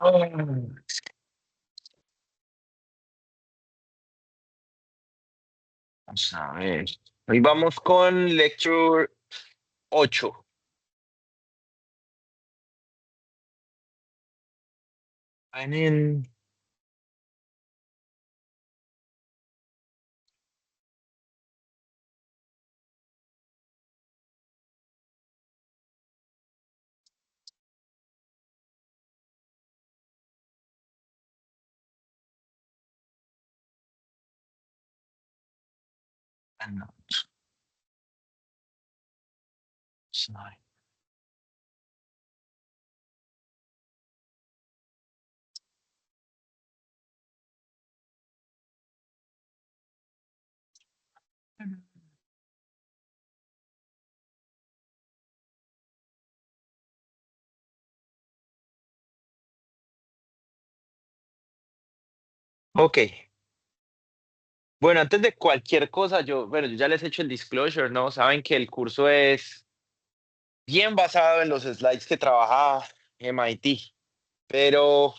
Oh, vamos a ver. Hoy vamos con Lecture 8. En no, sorry. Ok. Bueno, antes de cualquier cosa, yo ya les he hecho el disclosure, ¿no? Saben que el curso es bien basado en los slides que trabaja MIT, pero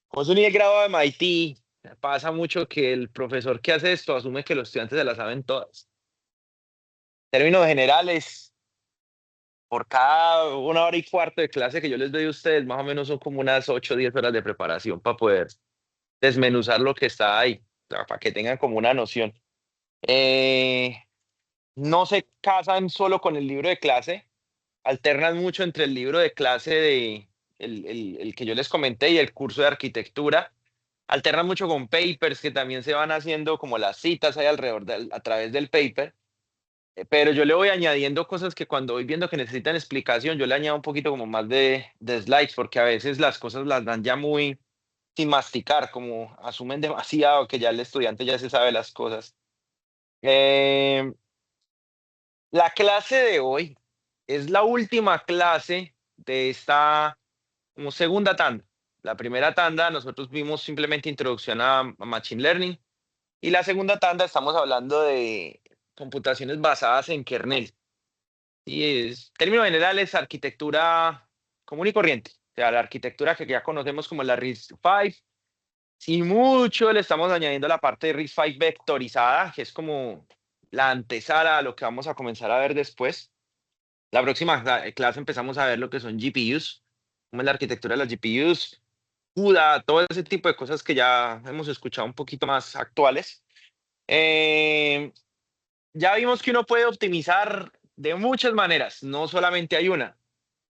como es un nivel grado de MIT, pasa mucho que el profesor que hace esto asume que los estudiantes se la saben todas. En términos generales, por cada 1 hora y cuarto de clase que yo les doy a ustedes, más o menos son como unas 8 o 10 horas de preparación para poder desmenuzar lo que está ahí, o sea, para que tengan como una noción. Eh, no se casan solo con el libro de clase, alternan mucho entre el libro de clase el que yo les comenté y el curso de arquitectura. Alternan mucho con papers que también se van haciendo como las citas ahí alrededor a través del paper. Pero yo le voy añadiendo cosas que cuando voy viendo que necesitan explicación, yo le añado un poquito como más de slides, porque a veces las cosas las dan ya muy sin masticar, como asumen demasiado que ya el estudiante ya se sabe las cosas. Eh, la clase de hoy es la última clase de esta como segunda tanda. La primera tanda nosotros vimos simplemente introducción a Machine Learning y la segunda tanda estamos hablando de computaciones basadas en kernel. Y es, términos generales, arquitectura común y corriente. O sea, la arquitectura que ya conocemos como la RISC-V. Si mucho le estamos añadiendo la parte de RISC-V vectorizada, que es como la antesala a lo que vamos a comenzar a ver después. La próxima clase empezamos a ver lo que son GPUs, cómo es la arquitectura de las GPUs, CUDA, todo ese tipo de cosas que ya hemos escuchado un poquito más actuales. Eh, ya vimos que uno puede optimizar de muchas maneras, no solamente hay una.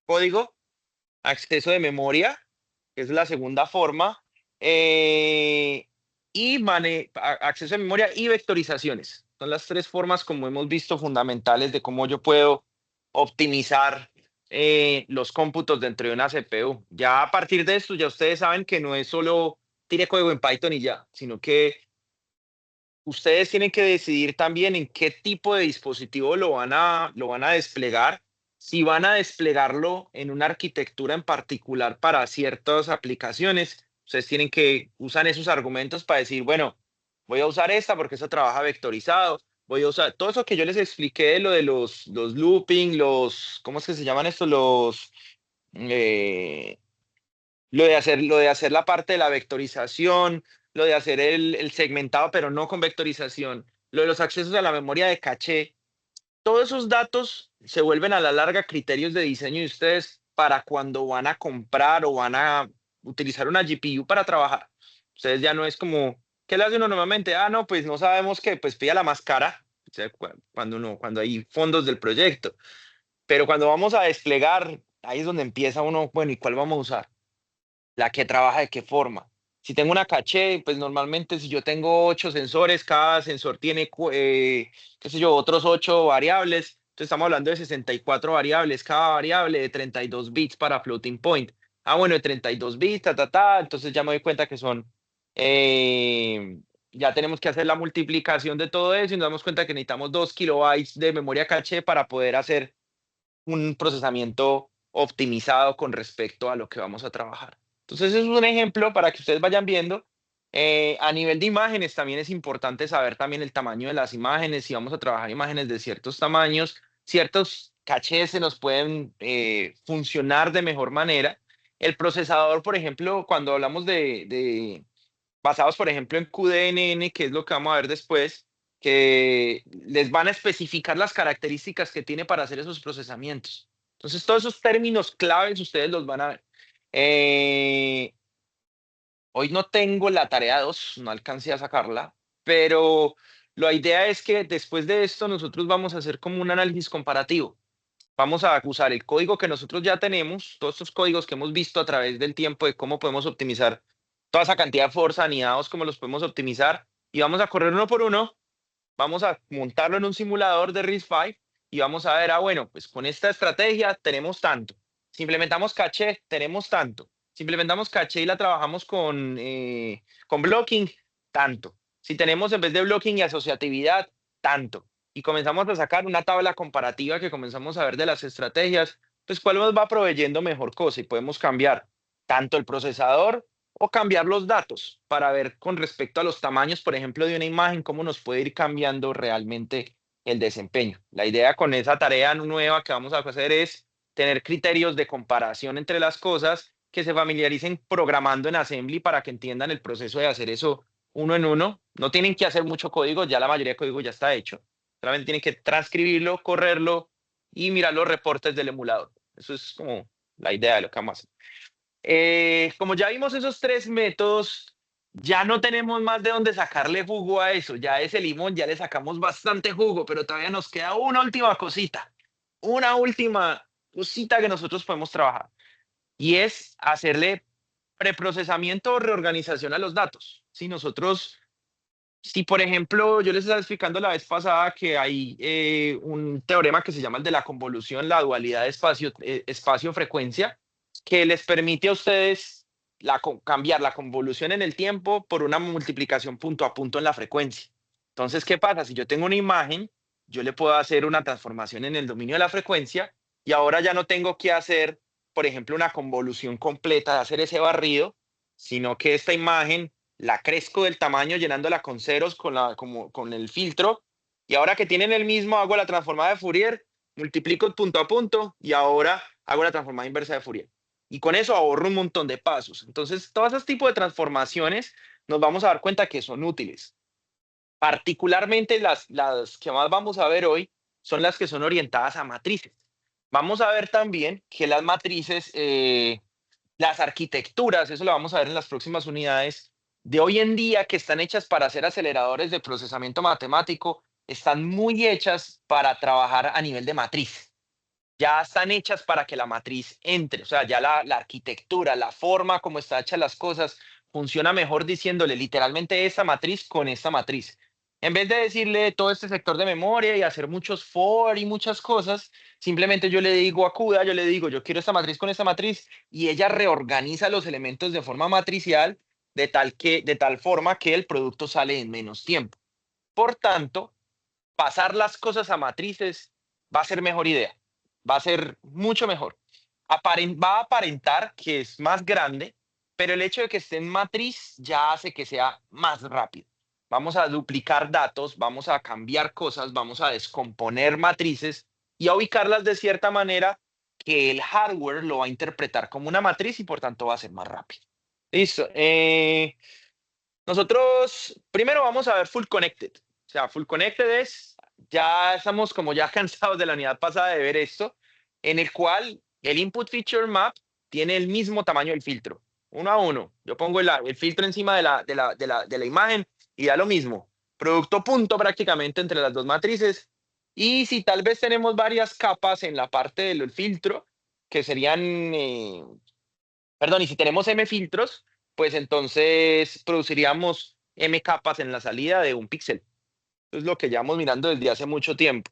Código, acceso de memoria, que es la segunda forma, eh, y acceso de memoria y vectorizaciones. Son las tres formas, como hemos visto, fundamentales de cómo yo puedo optimizar los cómputos dentro de una CPU. Ya a partir de esto, ya ustedes saben que no es solo tire código en Python y ya, sino que ustedes tienen que decidir también en qué tipo de dispositivo lo van a desplegar, si van a desplegarlo en una arquitectura en particular para ciertas aplicaciones. Ustedes tienen que usar esos argumentos para decir, bueno, voy a usar esta porque eso trabaja vectorizado. Voy a usar todo eso que yo les expliqué de lo de los looping, ¿cómo es que se llaman estos? Eh, lo de hacer la parte de la vectorización, lo de hacer el segmentado, pero no con vectorización, lo de los accesos a la memoria de caché, todos esos datos se vuelven a la larga criterios de diseño de ustedes para cuando van a comprar o van a utilizar una GPU para trabajar. Ustedes ya no es como, ¿qué le hace uno normalmente? Ah, no, pues no sabemos qué, pues pilla la más cara, o sea, cuando hay fondos del proyecto. Pero cuando vamos a desplegar, ahí es donde empieza uno, bueno, ¿y cuál vamos a usar? La que trabaja de qué forma. Si tengo una caché, pues normalmente si yo tengo 8 sensores, cada sensor tiene, qué sé yo, otros 8 variables. Entonces estamos hablando de 64 variables, cada variable de 32 bits para floating point. Ah, bueno, de 32 bits, entonces ya me doy cuenta que son, eh, ya tenemos que hacer la multiplicación de todo eso y nos damos cuenta que necesitamos 2 kilobytes de memoria caché para poder hacer un procesamiento optimizado con respecto a lo que vamos a trabajar. Entonces, eso es un ejemplo para que ustedes vayan viendo. A nivel de imágenes, también es importante saber también el tamaño de las imágenes. Si vamos a trabajar imágenes de ciertos tamaños, ciertos cachés se nos pueden funcionar de mejor manera. El procesador, por ejemplo, cuando hablamos basados, por ejemplo, en QDNN, que es lo que vamos a ver después, que les van a especificar las características que tiene para hacer esos procesamientos. Entonces, todos esos términos claves ustedes los van a ver. Eh, Hoy no tengo la tarea 2, no alcancé a sacarla, pero la idea es que después de esto nosotros vamos a hacer como un análisis comparativo. Vamos a usar el código que nosotros ya tenemos, todos estos códigos que hemos visto a través del tiempo de cómo podemos optimizar toda esa cantidad de forza, anidados, cómo los podemos optimizar, y vamos a correr uno por uno, vamos a montarlo en un simulador de RISC-V y vamos a ver, bueno, pues con esta estrategia tenemos tanto. Si implementamos caché, tenemos tanto. Si implementamos caché y la trabajamos con blocking, tanto. Si tenemos en vez de blocking y asociatividad, tanto. Y comenzamos a sacar una tabla comparativa que comenzamos a ver de las estrategias, pues cuál nos va proveyendo mejor cosa y podemos cambiar tanto el procesador o cambiar los datos para ver con respecto a los tamaños, por ejemplo, de una imagen, cómo nos puede ir cambiando realmente el desempeño. La idea con esa tarea nueva que vamos a hacer es tener criterios de comparación entre las cosas que se familiaricen programando en Assembly para que entiendan el proceso de hacer eso uno en uno. No tienen que hacer mucho código, ya la mayoría de código ya está hecho. Solamente tienen que transcribirlo, correrlo y mirar los reportes del emulador. Eso es como la idea de lo que vamos a hacer. Como ya vimos esos tres métodos, ya no tenemos más de dónde sacarle jugo a eso. Ya ese limón ya le sacamos bastante jugo, pero todavía nos queda una última cosita que nosotros podemos trabajar y es hacerle preprocesamiento o reorganización a los datos. Si nosotros, si por ejemplo, yo les estaba explicando la vez pasada que hay un teorema que se llama el de la convolución, la dualidad de espacio-frecuencia, que les permite a ustedes cambiar la convolución en el tiempo por una multiplicación punto a punto en la frecuencia. Entonces, ¿qué pasa? Si yo tengo una imagen, yo le puedo hacer una transformación en el dominio de la frecuencia y ahora ya no tengo que hacer, por ejemplo, una convolución completa de hacer ese barrido, sino que esta imagen la crezco del tamaño llenándola con ceros como, con el filtro y ahora que tienen el mismo hago la transformada de Fourier, multiplico punto a punto y ahora hago la transformada inversa de Fourier. Y con eso ahorro un montón de pasos. Entonces, todos esos tipos de transformaciones nos vamos a dar cuenta que son útiles. Particularmente las que más vamos a ver hoy son las que son orientadas a matrices. Vamos a ver también que las matrices, las arquitecturas, eso lo vamos a ver en las próximas unidades, de hoy en día que están hechas para ser aceleradores de procesamiento matemático, están muy hechas para trabajar a nivel de matriz. Ya están hechas para que la matriz entre, o sea, ya la arquitectura, la forma como están hechas las cosas, funciona mejor diciéndole literalmente esta matriz con esta matriz. En vez de decirle todo este sector de memoria y hacer muchos for y muchas cosas, simplemente yo le digo a CUDA, yo le digo, yo quiero esta matriz, y ella reorganiza los elementos de forma matricial de tal forma que el producto sale en menos tiempo. Por tanto, pasar las cosas a matrices va a ser mejor idea, va a ser mucho mejor. Va a aparentar que es más grande, pero el hecho de que esté en matriz ya hace que sea más rápido. Vamos a duplicar datos, vamos a cambiar cosas, vamos a descomponer matrices y a ubicarlas de cierta manera que el hardware lo va a interpretar como una matriz y por tanto va a ser más rápido. Listo. Nosotros primero vamos a ver Full Connected. O sea, Full Connected es, ya estamos como ya cansados de la unidad pasada de ver esto, en el cual el Input Feature Map tiene el mismo tamaño del filtro, uno a uno. Yo pongo el filtro encima de la imagen y da lo mismo. Producto punto prácticamente entre las dos matrices. Y si tal vez tenemos varias capas en la parte del filtro, que serían, perdón, y si tenemos M filtros, pues entonces produciríamos M capas en la salida de un píxel. Eso es lo que llevamos mirando desde hace mucho tiempo.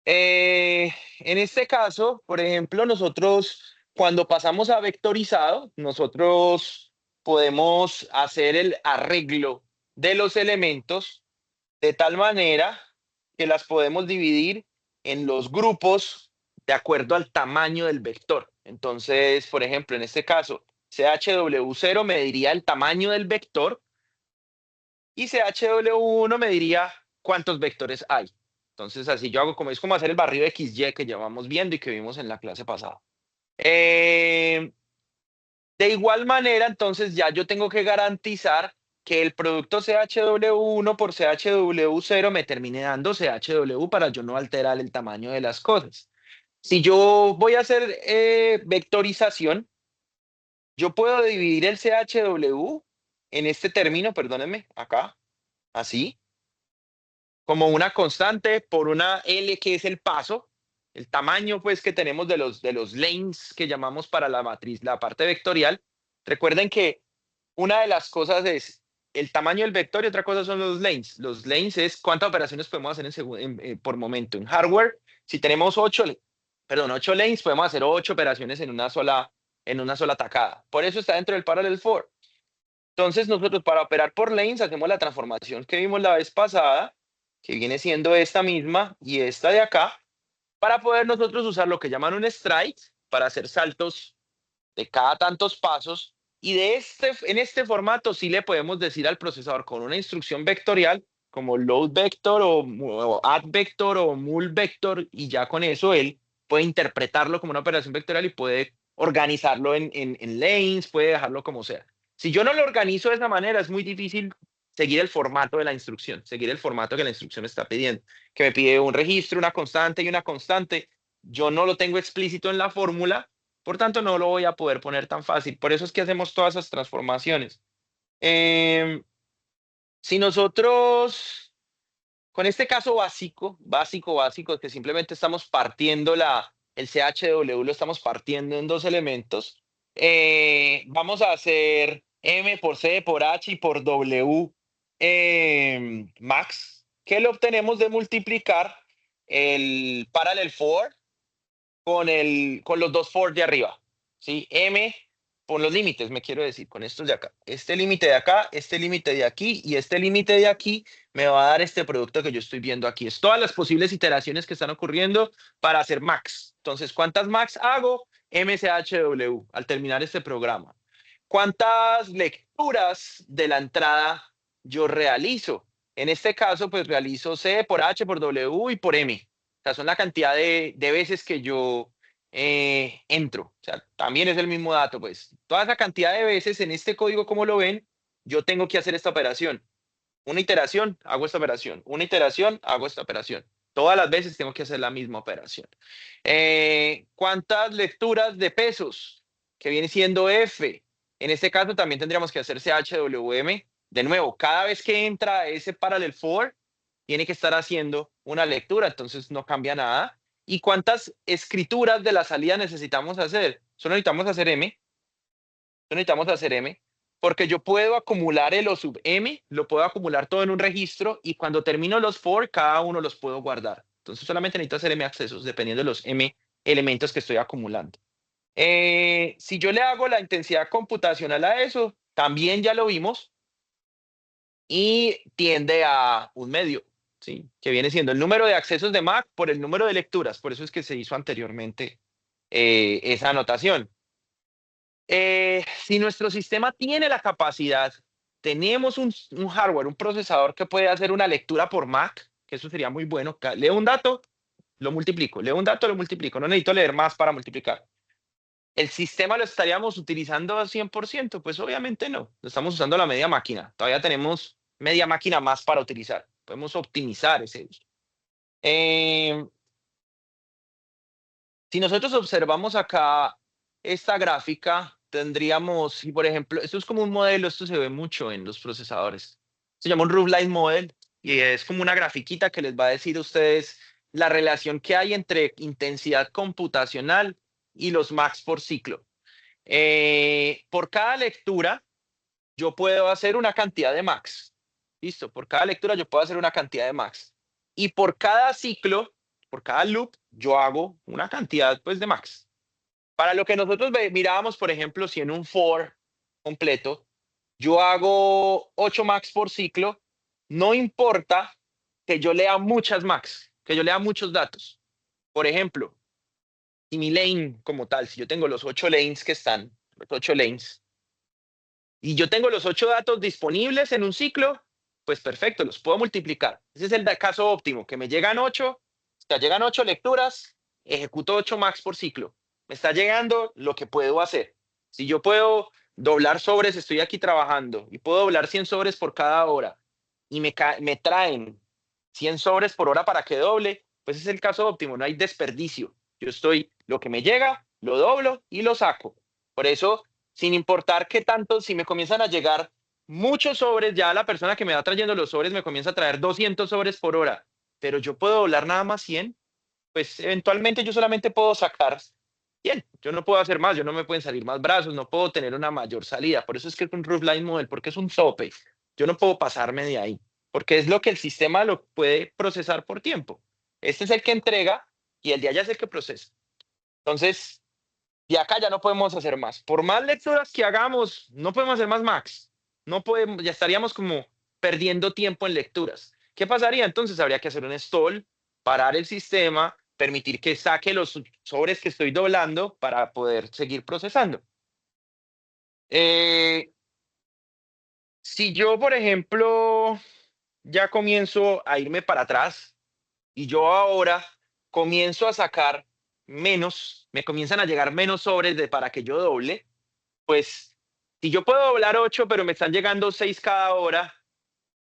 En este caso, por ejemplo, nosotros cuando pasamos a vectorizado, nosotros podemos hacer el arreglo de los elementos de tal manera que las podemos dividir en los grupos de acuerdo al tamaño del vector. Entonces, por ejemplo, en este caso, CHW0 me diría el tamaño del vector y CHW1 me diría cuántos vectores hay. Entonces, así yo hago como es como hacer el barrido XY que llevamos viendo y que vimos en la clase pasada. Eh, De igual manera, entonces ya yo tengo que garantizar que el producto CHW1 por CHW0 me termine dando CHW para yo no alterar el tamaño de las cosas. Si yo voy a hacer vectorización, yo puedo dividir el CHW en este término, perdónenme, acá, así, como una constante por una L que es el paso, el tamaño pues que tenemos de los lanes que llamamos para la matriz, la parte vectorial. Recuerden que una de las cosas es el tamaño del vector y otra cosa son los lanes. Los lanes es cuántas operaciones podemos hacer por momento. En hardware, si tenemos 8 lanes, podemos hacer 8 operaciones en una sola tacada. Por eso está dentro del parallel for. Entonces nosotros para operar por lanes hacemos la transformación que vimos la vez pasada, que viene siendo esta misma y esta de acá, para poder nosotros usar lo que llaman un stride para hacer saltos de cada tantos pasos. Y en este formato sí le podemos decir al procesador con una instrucción vectorial como load vector o add vector o mul vector, y ya con eso él puede interpretarlo como una operación vectorial y puede organizarlo en lanes, puede dejarlo como sea. Si yo no lo organizo de esa manera, es muy difícil seguir el formato de la instrucción, seguir el formato que la instrucción está pidiendo, que me pide un registro, una constante y una constante. Yo no lo tengo explícito en la fórmula, por tanto, no lo voy a poder poner tan fácil. Por eso es que hacemos todas esas transformaciones. Eh, si nosotros, con este caso básico, que simplemente estamos partiendo el CHW, lo estamos partiendo en dos elementos, vamos a hacer M por C por H y por W max, que lo obtenemos de multiplicar el parallel for con los dos for de arriba, ¿sí? M por los límites, me quiero decir, con estos de acá. Este límite de acá, este límite de aquí y este límite de aquí me va a dar este producto que yo estoy viendo aquí. Es todas las posibles iteraciones que están ocurriendo para hacer max. Entonces, ¿cuántas max hago? MCHW al terminar este programa. ¿Cuántas lecturas de la entrada yo realizo? En este caso, pues realizo C por H, por W y por M. O sea, son la cantidad de veces que yo entro. O sea, también es el mismo dato, pues. Toda esa cantidad de veces en este código, como lo ven, yo tengo que hacer esta operación. Una iteración, hago esta operación. Una iteración, hago esta operación. Todas las veces tengo que hacer la misma operación. ¿Cuántas lecturas de pesos? Que viene siendo F. En este caso también tendríamos que hacer CHWM. De nuevo, cada vez que entra ese parallel for, tiene que estar haciendo una lectura, entonces no cambia nada. ¿Y cuántas escrituras de la salida necesitamos hacer? Solo necesitamos hacer M. Solo necesitamos hacer M. Porque yo puedo acumular el O sub M, lo puedo acumular todo en un registro y cuando termino los for, cada uno los puedo guardar. Entonces solamente necesito hacer M accesos dependiendo de los M elementos que estoy acumulando. Si yo le hago la intensidad computacional a eso, también ya lo vimos y tiende a un medio, ¿sí? Que viene siendo el número de accesos de Mac por el número de lecturas. Por eso es que se hizo anteriormente esa anotación. Si nuestro sistema tiene la capacidad, tenemos un hardware, un procesador que puede hacer una lectura por Mac, que eso sería muy bueno. Leo un dato, lo multiplico. Leo un dato, lo multiplico. No necesito leer más para multiplicar. ¿El sistema lo estaríamos utilizando al 100%? Pues obviamente no. Lo estamos usando la media máquina. Todavía tenemos media máquina más para utilizar. Podemos optimizar ese uso. Si nosotros observamos acá esta gráfica, tendríamos, y por ejemplo, esto es como un modelo, esto se ve mucho en los procesadores. Se llama un Roofline Model y es como una grafiquita que les va a decir a ustedes la relación que hay entre intensidad computacional y los max por ciclo. Por cada lectura, yo puedo hacer una cantidad de max. Listo, por cada lectura yo puedo hacer una cantidad de max. Y por cada ciclo, por cada loop, yo hago una cantidad pues de max. Para lo que nosotros mirábamos, por ejemplo, si en un for completo, yo hago 8 max por ciclo, no importa que yo lea muchas max, que yo lea muchos datos. Por ejemplo, si mi lane como tal, si yo tengo los 8 lanes que están, los 8 lanes, y yo tengo los 8 datos disponibles en un ciclo, pues perfecto, los puedo multiplicar. Ese es el caso óptimo, que me llegan 8, o sea, llegan 8 lecturas, ejecuto 8 max por ciclo. Me está llegando lo que puedo hacer. Si yo puedo doblar sobres, estoy aquí trabajando y puedo doblar 100 sobres por cada hora y me traen 100 sobres por hora para que doble, pues es el caso óptimo, no hay desperdicio. Yo estoy, lo que me llega, lo doblo y lo saco. Por eso, sin importar qué tanto, si me comienzan a llegar muchos sobres, ya la persona que me va trayendo los sobres me comienza a traer 200 sobres por hora, pero yo puedo doblar nada más 100, pues eventualmente yo solamente puedo sacar 100. Yo no puedo hacer más, yo no me pueden salir más brazos, no puedo tener una mayor salida. Por eso es que es un roofline model, porque es un tope. Yo no puedo pasarme de ahí, porque es lo que el sistema lo puede procesar por tiempo. Este es el que entrega y el de allá es el que procesa. Entonces, de acá ya no podemos hacer más. Por más lecturas que hagamos, no podemos hacer más max. No podemos, ya estaríamos como perdiendo tiempo en lecturas. ¿Qué pasaría? Entonces habría que hacer un stall, parar el sistema, permitir que saque los sobres que estoy doblando para poder seguir procesando. Eh, si yo, por ejemplo, ya comienzo a irme para atrás y yo ahora comienzo a sacar menos, me comienzan a llegar menos sobres para que yo doble, pues si yo puedo doblar 8, pero me están llegando 6 cada hora,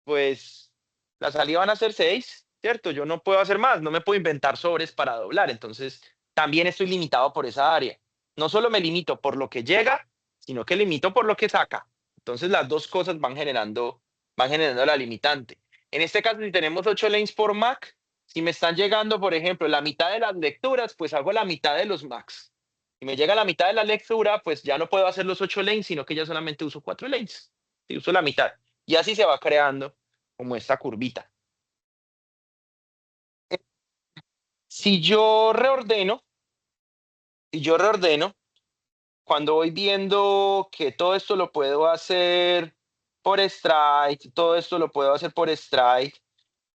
pues la salida van a ser 6, ¿cierto? Yo no puedo hacer más, no me puedo inventar sobres para doblar, entonces también estoy limitado por esa área. No solo me limito por lo que llega, sino que limito por lo que saca. Entonces las dos cosas van generando la limitante. En este caso, si tenemos 8 lanes por Mac, si me están llegando, por ejemplo, la mitad de las lecturas, pues hago la mitad de los Macs. Si me llega la mitad de la lectura, pues ya no puedo hacer los 8 lanes, sino que ya solamente uso 4 lanes. Y uso la mitad. Y así se va creando como esta curvita. Si yo reordeno, si yo reordeno, cuando voy viendo que todo esto lo puedo hacer por strike, todo esto lo puedo hacer por strike,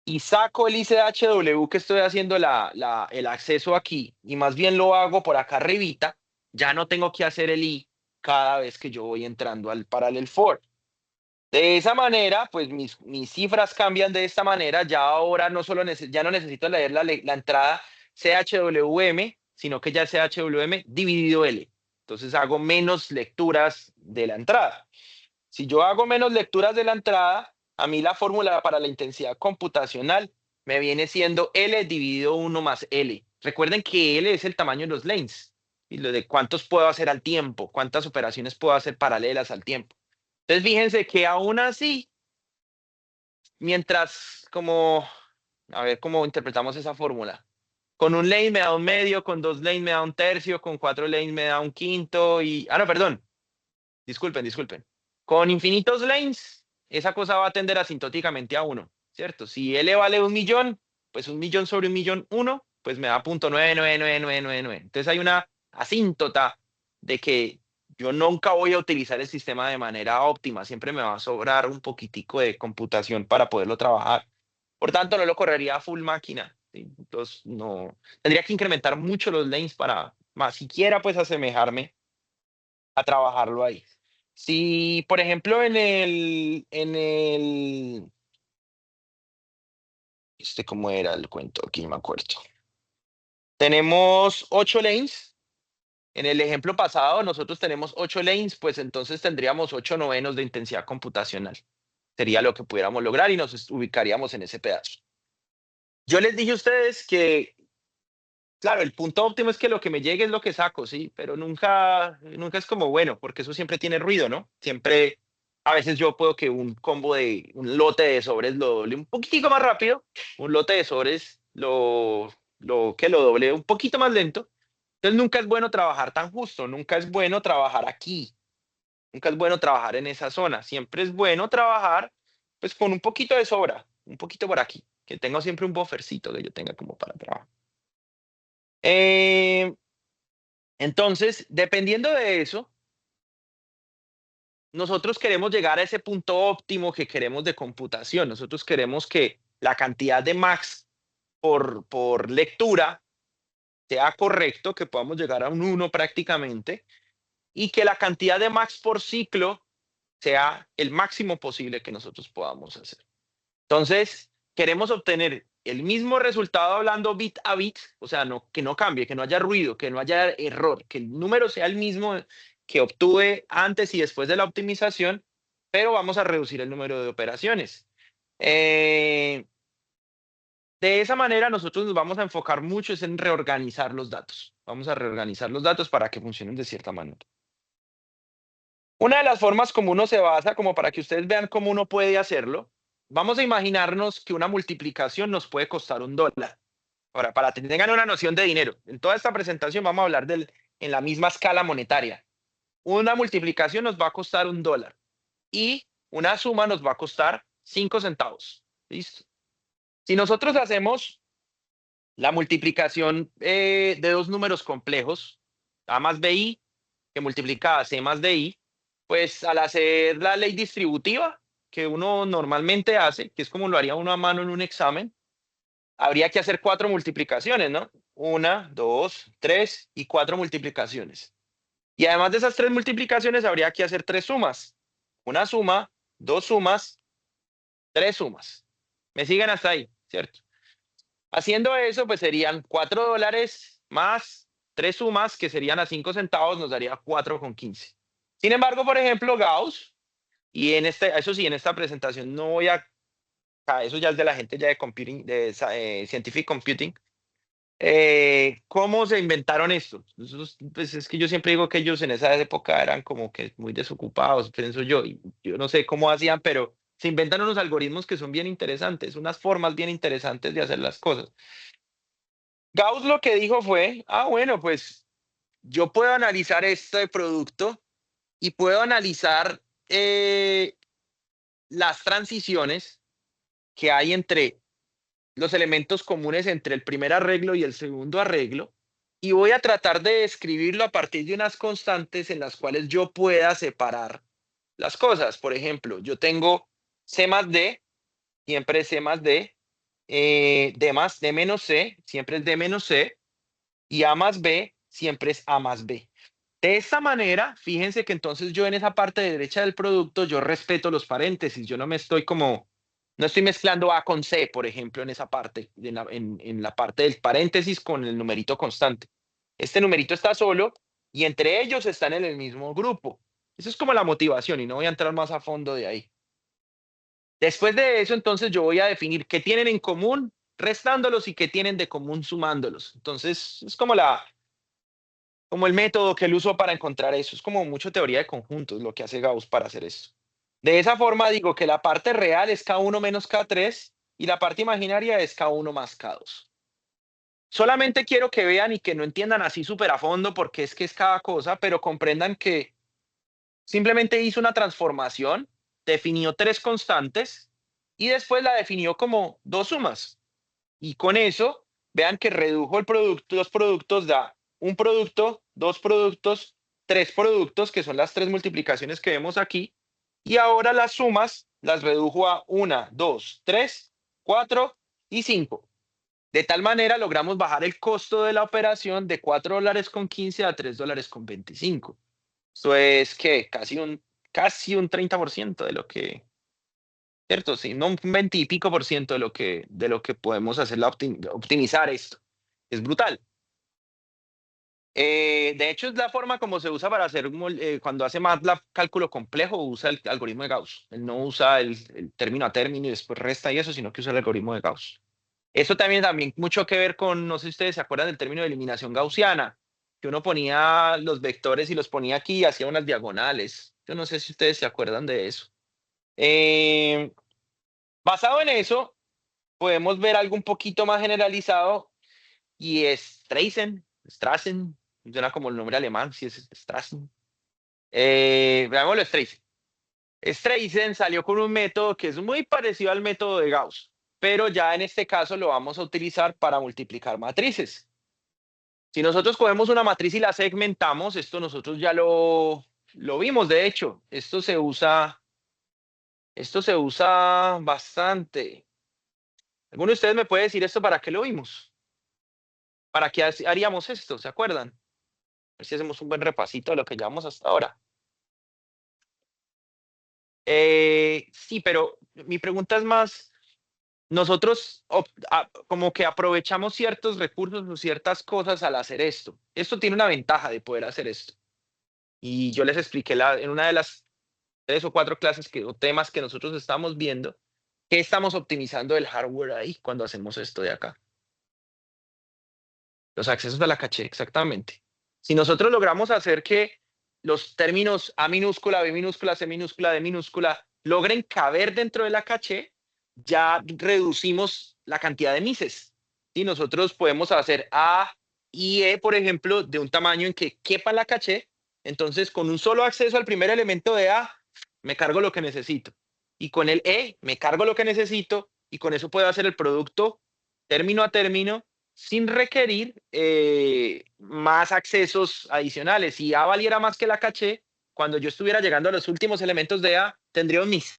y saco el ICHW que estoy haciendo el acceso aquí, y más bien lo hago por acá arribita, ya no tengo que hacer el I cada vez que yo voy entrando al Parallel 4. De esa manera, pues mis cifras cambian de esta manera. Ya ahora no solo ya no necesito leer la entrada CHWM, sino que ya es CHWM dividido L. Entonces hago menos lecturas de la entrada. Si yo hago menos lecturas de la entrada, a mí la fórmula para la intensidad computacional me viene siendo L dividido 1 más L. Recuerden que L es el tamaño de los lanes y lo de cuántos puedo hacer al tiempo, cuántas operaciones puedo hacer paralelas al tiempo. Entonces, fíjense que aún así, mientras como, a ver cómo interpretamos esa fórmula. Con un lane me da un medio, con 2 lanes me da un tercio, con 4 lanes me da un quinto y... Ah, no, perdón. Disculpen. Con infinitos lanes, esa cosa va a tender asintóticamente a 1, ¿cierto? Si L vale 1.000.000, pues 1.000.000 sobre 1.000.000, 1, pues me da punto 99999. Entonces hay una asíntota de que yo nunca voy a utilizar el sistema de manera óptima, siempre me va a sobrar un poquitico de computación para poderlo trabajar. Por tanto, no lo correría a full máquina. ¿Sí? Entonces, no, tendría que incrementar mucho los lanes para más siquiera pues asemejarme a trabajarlo ahí. Si, por ejemplo, ¿cómo era el cuento? Aquí no me acuerdo. Tenemos 8 lanes. En el ejemplo pasado, nosotros tenemos 8 lanes, pues entonces tendríamos 8 novenos de intensidad computacional. Sería lo que pudiéramos lograr y nos ubicaríamos en ese pedazo. Yo les dije a ustedes que, claro, el punto óptimo es que lo que me llegue es lo que saco, sí, pero nunca es como bueno, porque eso siempre tiene ruido, ¿no? Siempre, a veces yo puedo que un combo de un lote de sobres lo doble un poquitico más rápido, un lote de sobres lo doble un poquito más lento. Entonces nunca es bueno trabajar tan justo, nunca es bueno trabajar aquí, nunca es bueno trabajar en esa zona, siempre es bueno trabajar pues con un poquito de sobra, un poquito por aquí, que tenga siempre un buffercito que yo tenga como para trabajar. Eh, entonces, dependiendo de eso, nosotros queremos llegar a ese punto óptimo que queremos de computación. Nosotros queremos que la cantidad de max por lectura sea correcto, que podamos llegar a un 1 prácticamente, y que la cantidad de max por ciclo sea el máximo posible que nosotros podamos hacer. Entonces, queremos obtener el mismo resultado hablando bit a bit, o sea, que no cambie, que no haya ruido, que no haya error, que el número sea el mismo que obtuve antes y después de la optimización, pero vamos a reducir el número de operaciones. Eh, de esa manera nosotros nos vamos a enfocar mucho es en reorganizar los datos. Vamos a reorganizar los datos para que funcionen de cierta manera. Una de las formas como uno se basa, como para que ustedes vean cómo uno puede hacerlo, vamos a imaginarnos que una multiplicación nos puede costar $1. Ahora, para que tengan una noción de dinero, en toda esta presentación vamos a hablar en la misma escala monetaria. Una multiplicación nos va a costar $1 y una suma nos va a costar 5 centavos. ¿Listo? Si nosotros hacemos la multiplicación de dos números complejos, A más BI, que multiplica a C más DI, pues al hacer la ley distributiva que uno normalmente hace, que es como lo haría uno a mano en un examen, habría que hacer 4 multiplicaciones, ¿no? Una, dos, tres y 4 multiplicaciones. Y además de esas 3 multiplicaciones, habría que hacer 3 sumas. Una suma, 2 sumas, 3 sumas. ¿Me siguen hasta ahí? ¿Cierto? Haciendo eso, pues serían $4 más 3 sumas, que serían a 5 centavos, nos daría 4,15. Sin embargo, por ejemplo, Gauss, y eso sí, en esta presentación no voy eso ya es de la gente ya de computing, scientific computing. ¿Cómo se inventaron esto? Pues es que yo siempre digo que ellos en esa época eran como que muy desocupados, pienso yo, y yo no sé cómo hacían, pero se inventan unos algoritmos que son bien interesantes, unas formas bien interesantes de hacer las cosas. Gauss lo que dijo fue, bueno, pues yo puedo analizar este producto y puedo analizar las transiciones que hay entre los elementos comunes entre el primer arreglo y el segundo arreglo, y voy a tratar de describirlo a partir de unas constantes en las cuales yo pueda separar las cosas. Por ejemplo, yo tengo C más D, siempre es C más D, D menos C, siempre es D menos C, y A más B, siempre es A más B. De esta manera, fíjense que entonces yo en esa parte de derecha del producto, yo respeto los paréntesis, yo no estoy mezclando A con C, por ejemplo, en esa parte, en la parte del paréntesis con el numerito constante. Este numerito está solo y entre ellos están en el mismo grupo. Eso es como la motivación y no voy a entrar más a fondo de ahí. Después de eso, entonces yo voy a definir qué tienen en común restándolos y qué tienen de común sumándolos. Entonces, es como el método que él usó para encontrar eso. Es como mucho teoría de conjuntos lo que hace Gauss para hacer esto. De esa forma digo que la parte real es K1 menos K3 y la parte imaginaria es K1 más K2. Solamente quiero que vean y que no entiendan así súper a fondo porque es que es cada cosa, pero comprendan que simplemente hizo una transformación, definió 3 constantes y después la definió como 2 sumas. Y con eso, vean que redujo los productos, da un producto, 2 productos, 3 productos, que son las 3 multiplicaciones que vemos aquí. Y ahora las sumas las redujo a 1, 2, 3, 4 y 5. De tal manera logramos bajar el costo de la operación de $4,15 a $3,25. Eso es que casi un 30% de lo que, ¿cierto? Sí, no un 20 y pico por ciento de lo que podemos hacer optimizar esto. Es brutal. De hecho, es la forma como se usa para hacer cuando hace más cálculo complejo, usa el algoritmo de Gauss. Él no usa el término a término y después resta y eso, sino que usa el algoritmo de Gauss. Eso también mucho que ver con, no sé si ustedes se acuerdan del término de eliminación gaussiana, que uno ponía los vectores y los ponía aquí y hacía unas diagonales. Yo no sé si ustedes se acuerdan de eso. Eh, Basado en eso, podemos ver algo un poquito más generalizado y es Strassen, suena como el nombre alemán, si es Strassen. Veámoslo, Strassen. Strassen salió con un método que es muy parecido al método de Gauss, pero ya en este caso lo vamos a utilizar para multiplicar matrices. Si nosotros cogemos una matriz y la segmentamos, esto nosotros ya lo vimos, de hecho, esto se usa bastante. ¿Alguno de ustedes me puede decir esto para qué lo vimos? ¿Para qué haríamos esto? ¿Se acuerdan? A ver si hacemos un buen repasito de lo que llevamos hasta ahora. Sí, pero mi pregunta es más, nosotros como que aprovechamos ciertos recursos o ciertas cosas al hacer esto. Esto tiene una ventaja de poder hacer esto. Y yo les expliqué en una de las 3 o 4 clases o temas que nosotros estamos viendo, que estamos optimizando el hardware ahí cuando hacemos esto de acá. Los accesos a la caché, exactamente. Si nosotros logramos hacer que los términos A minúscula, B minúscula, C minúscula, D minúscula logren caber dentro de la caché, ya reducimos la cantidad de mises. Y nosotros podemos hacer A y E, por ejemplo, de un tamaño en que quepa en la caché. Entonces, con un solo acceso al primer elemento de A, me cargo lo que necesito. Y con el E, me cargo lo que necesito. Y con eso puedo hacer el producto término a término sin requerir más accesos adicionales. Si A valiera más que la caché, cuando yo estuviera llegando a los últimos elementos de A, tendría un miss.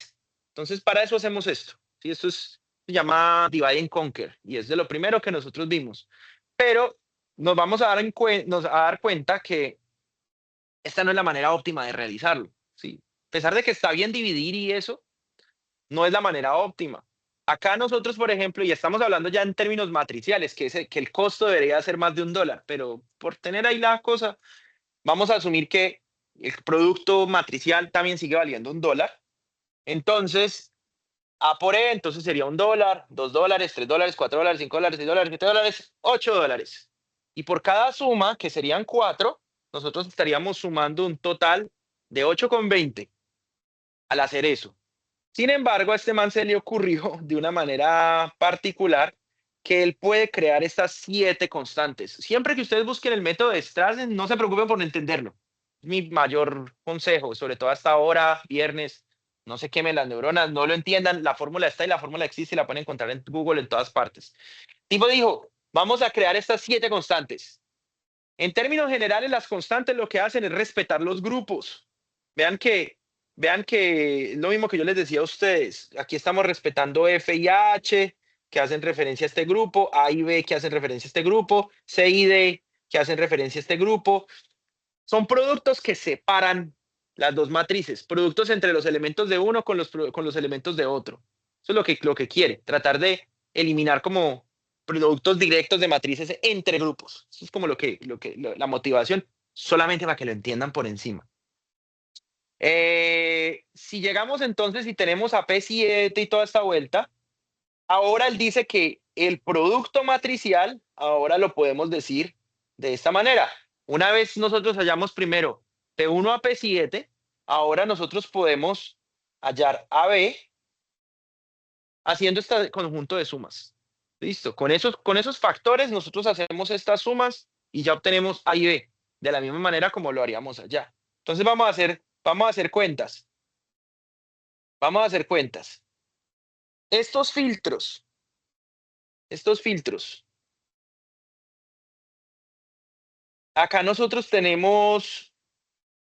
Entonces, para eso hacemos esto. ¿Sí? Esto se llama divide and conquer y es de lo primero que nosotros vimos. Pero nos vamos a dar cuenta que esta no es la manera óptima de realizarlo. ¿Sí? A pesar de que está bien dividir y eso, no es la manera óptima. Acá nosotros, por ejemplo, y estamos hablando ya en términos matriciales, que el costo debería ser más de $1, pero por tener ahí la cosa, vamos a asumir que el producto matricial también sigue valiendo $1. Entonces, A por E, entonces sería $1, $2, $3, $4, $5, $6, $7, $8. Y por cada suma, que serían 4, nosotros estaríamos sumando un total de 8,20 al hacer eso. Sin embargo, a este man se le ocurrió de una manera particular que él puede crear estas 7 constantes. Siempre que ustedes busquen el método de Strassen, no se preocupen por entenderlo. Es mi mayor consejo, sobre todo hasta ahora, viernes, no se quemen las neuronas, no lo entiendan, la fórmula está y la fórmula existe y la pueden encontrar en Google en todas partes. Tipo dijo, vamos a crear estas 7 constantes. En términos generales, las constantes lo que hacen es respetar los grupos. Vean que, vean que es lo mismo que yo les decía a ustedes. Aquí estamos respetando F y H, que hacen referencia a este grupo, A y B, que hacen referencia a este grupo, C y D, que hacen referencia a este grupo. Son productos que separan las dos matrices, productos entre los elementos de uno con los elementos de otro. Eso es lo que quiere, tratar de eliminar como productos directos de matrices entre grupos. Eso es como la motivación, solamente para que lo entiendan por encima. Si llegamos entonces y tenemos a P7 y toda esta vuelta, ahora él dice que el producto matricial, ahora lo podemos decir de esta manera. Una vez nosotros hallamos primero P1 a P7, ahora nosotros podemos hallar AB haciendo este conjunto de sumas. Listo. Con esos factores nosotros hacemos estas sumas y ya obtenemos A y B, de la misma manera como lo haríamos allá. Entonces vamos a hacer cuentas. Vamos a hacer cuentas. Estos filtros, estos filtros. Acá nosotros tenemos,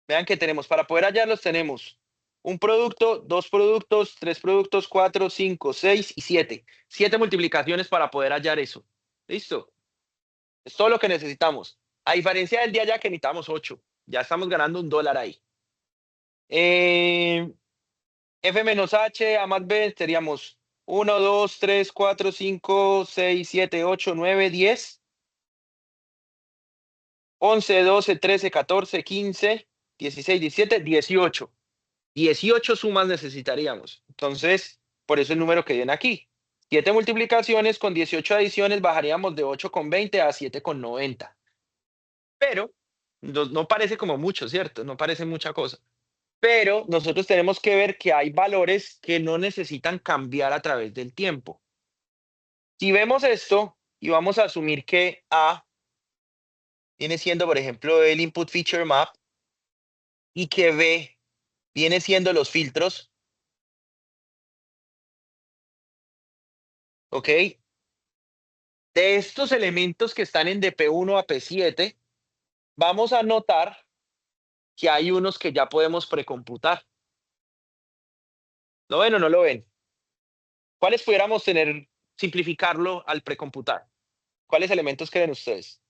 vean que tenemos, para poder hallarlos tenemos un producto, 2 productos, 3 productos, 4, 5, 6 y 7. 7 multiplicaciones para poder hallar eso. ¿Listo? Es todo lo que necesitamos. A diferencia del día ya que necesitamos 8. Ya estamos ganando $1 ahí. Eh, F menos H, A más B, seríamos 1, 2, 3, 4, 5, 6, 7, 8, 9, 10. 11, 12, 13, 14, 15, 16, 17, 18. 18 sumas necesitaríamos. Entonces, por eso el número que viene aquí. 7 multiplicaciones con 18 adiciones bajaríamos de 8,20 a 7,90. Pero no parece como mucho, ¿cierto? No parece mucha cosa. Pero nosotros tenemos que ver que hay valores que no necesitan cambiar a través del tiempo. Si vemos esto y vamos a asumir que A viene siendo, por ejemplo, el input feature map y que B viene siendo los filtros, ¿ok? De estos elementos que están en de P1 a P7, vamos a notar que hay unos que ya podemos precomputar. ¿Lo ven o no lo ven? ¿Cuáles pudiéramos tener, simplificarlo al precomputar? ¿Cuáles elementos creen ustedes?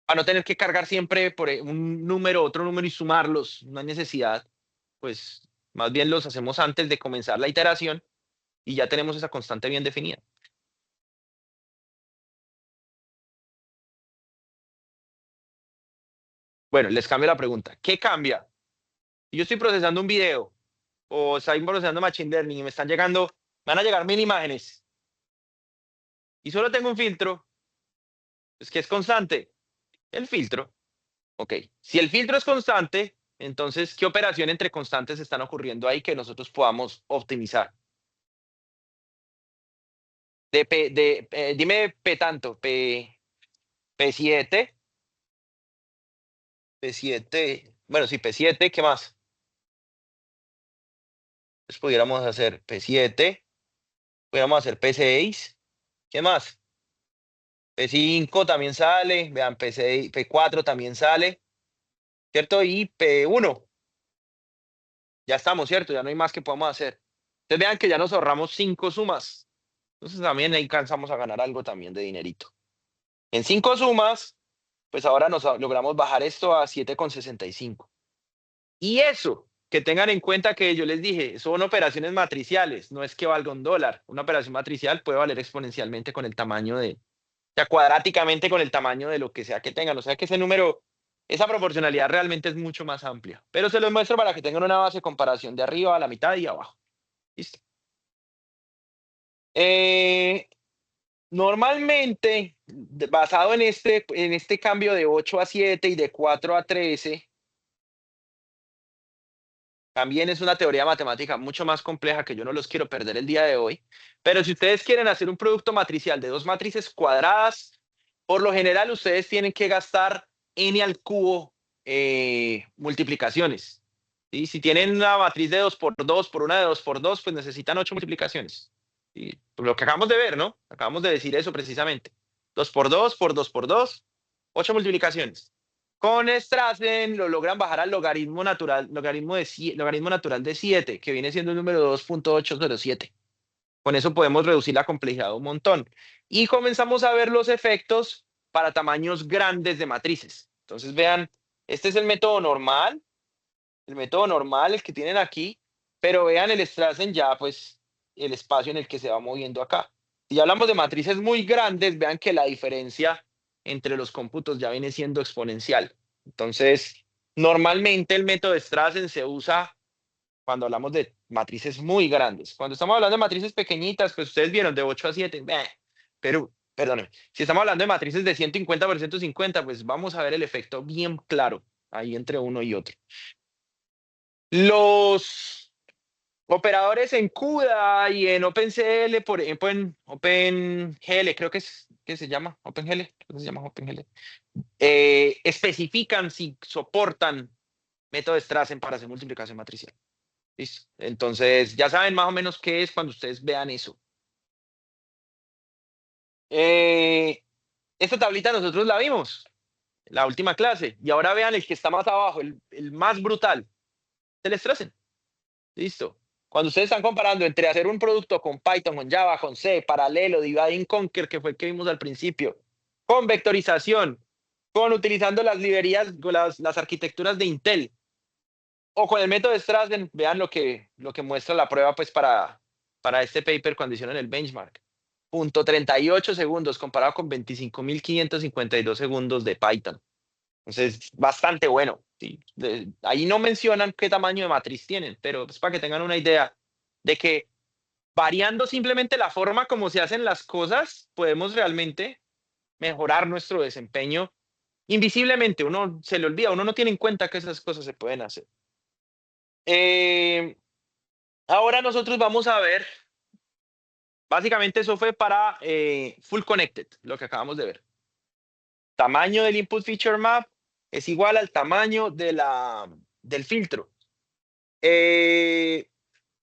A no tener que cargar siempre por un número, otro número y sumarlos, no hay necesidad, pues más bien los hacemos antes de comenzar la iteración y ya tenemos esa constante bien definida. Bueno, les cambio la pregunta. ¿Qué cambia? Si yo estoy procesando un video o estoy procesando Machine Learning y me están llegando, van a llegar 1000 imágenes y solo tengo un filtro, pues que es constante, el filtro. Ok, si el filtro es constante, entonces, ¿qué operación entre constantes están ocurriendo ahí que nosotros podamos optimizar? Dime P tanto, P7, P7, bueno, sí, P7, ¿qué más? Pues pudiéramos hacer P7, pudiéramos hacer P6, ¿qué más? P5 también sale, vean, P6, P4 también sale, ¿cierto? Y P1, ya estamos, ¿cierto? Ya no hay más que podamos hacer. Entonces vean que ya nos ahorramos 5 sumas. Entonces también ahí cansamos a ganar algo también de dinerito. En 5 sumas, pues ahora logramos bajar esto a 7,65. Y eso, que tengan en cuenta que yo les dije, son operaciones matriciales, no es que valga un dólar. Una operación matricial puede valer exponencialmente con el tamaño de, o sea, cuadráticamente con el tamaño de lo que sea que tengan. O sea que ese número, esa proporcionalidad realmente es mucho más amplia. Pero se los muestro para que tengan una base de comparación de arriba a la mitad y abajo. Listo. Eh, Normalmente, basado en este cambio de 8 a 7 y de 4 a 13, también es una teoría matemática mucho más compleja que yo no los quiero perder el día de hoy. Pero si ustedes quieren hacer un producto matricial de dos matrices cuadradas, por lo general ustedes tienen que gastar n al cubo multiplicaciones. ¿Sí? Si tienen una matriz de 2 por 2 por una de 2 por 2, pues necesitan 8 multiplicaciones. ¿Sí? Pues lo que acabamos de ver, ¿no? Acabamos de decir eso precisamente. 2 por 2 por 2 por 2, 8 multiplicaciones. Con Strassen lo logran bajar al logaritmo natural, logaritmo natural de 7, que viene siendo el número 2,807. Con eso podemos reducir la complejidad un montón. Y comenzamos a ver los efectos para tamaños grandes de matrices. Entonces vean, este es el método normal, el que tienen aquí, pero vean el Strassen ya, pues el espacio en el que se va moviendo acá. Si hablamos de matrices muy grandes, vean que la diferencia entre los cómputos ya viene siendo exponencial. Entonces, normalmente el método de Strassen se usa cuando hablamos de matrices muy grandes. Cuando estamos hablando de matrices pequeñitas, pues ustedes vieron de 8 a 7, pero, perdónenme, si estamos hablando de matrices de 150 por 150, pues vamos a ver el efecto bien claro ahí entre uno y otro. Los operadores en CUDA y en OpenCL, por ejemplo, en OpenGL, creo que se llama OpenGL, creo que se llama OpenGL, especifican si soportan método de Strassen para hacer multiplicación matricial. ¿Listo? Entonces, ya saben más o menos qué es cuando ustedes vean eso. Eh, Esta tablita nosotros la vimos, la última clase, y ahora vean el que está más abajo, el más brutal, el Strassen. Listo. Cuando ustedes están comparando entre hacer un producto con Python, con Java, con C, paralelo, divide and conquer, que fue el que vimos al principio, con vectorización, con utilizando las librerías, con las arquitecturas de Intel, o con el método de Strassen, vean lo que muestra la prueba pues para este paper cuando hicieron el benchmark. 0,38 segundos comparado con 25.552 segundos de Python. Entonces, bastante bueno. ¿Sí? Ahí no mencionan qué tamaño de matriz tienen, pero es para que tengan una idea de que variando simplemente la forma como se hacen las cosas, podemos realmente mejorar nuestro desempeño invisiblemente. Uno se le olvida, uno no tiene en cuenta que esas cosas se pueden hacer. Eh, Ahora nosotros vamos a ver, básicamente eso fue para Full Connected, lo que acabamos de ver. Tamaño del input feature map es igual al tamaño del filtro. Eh,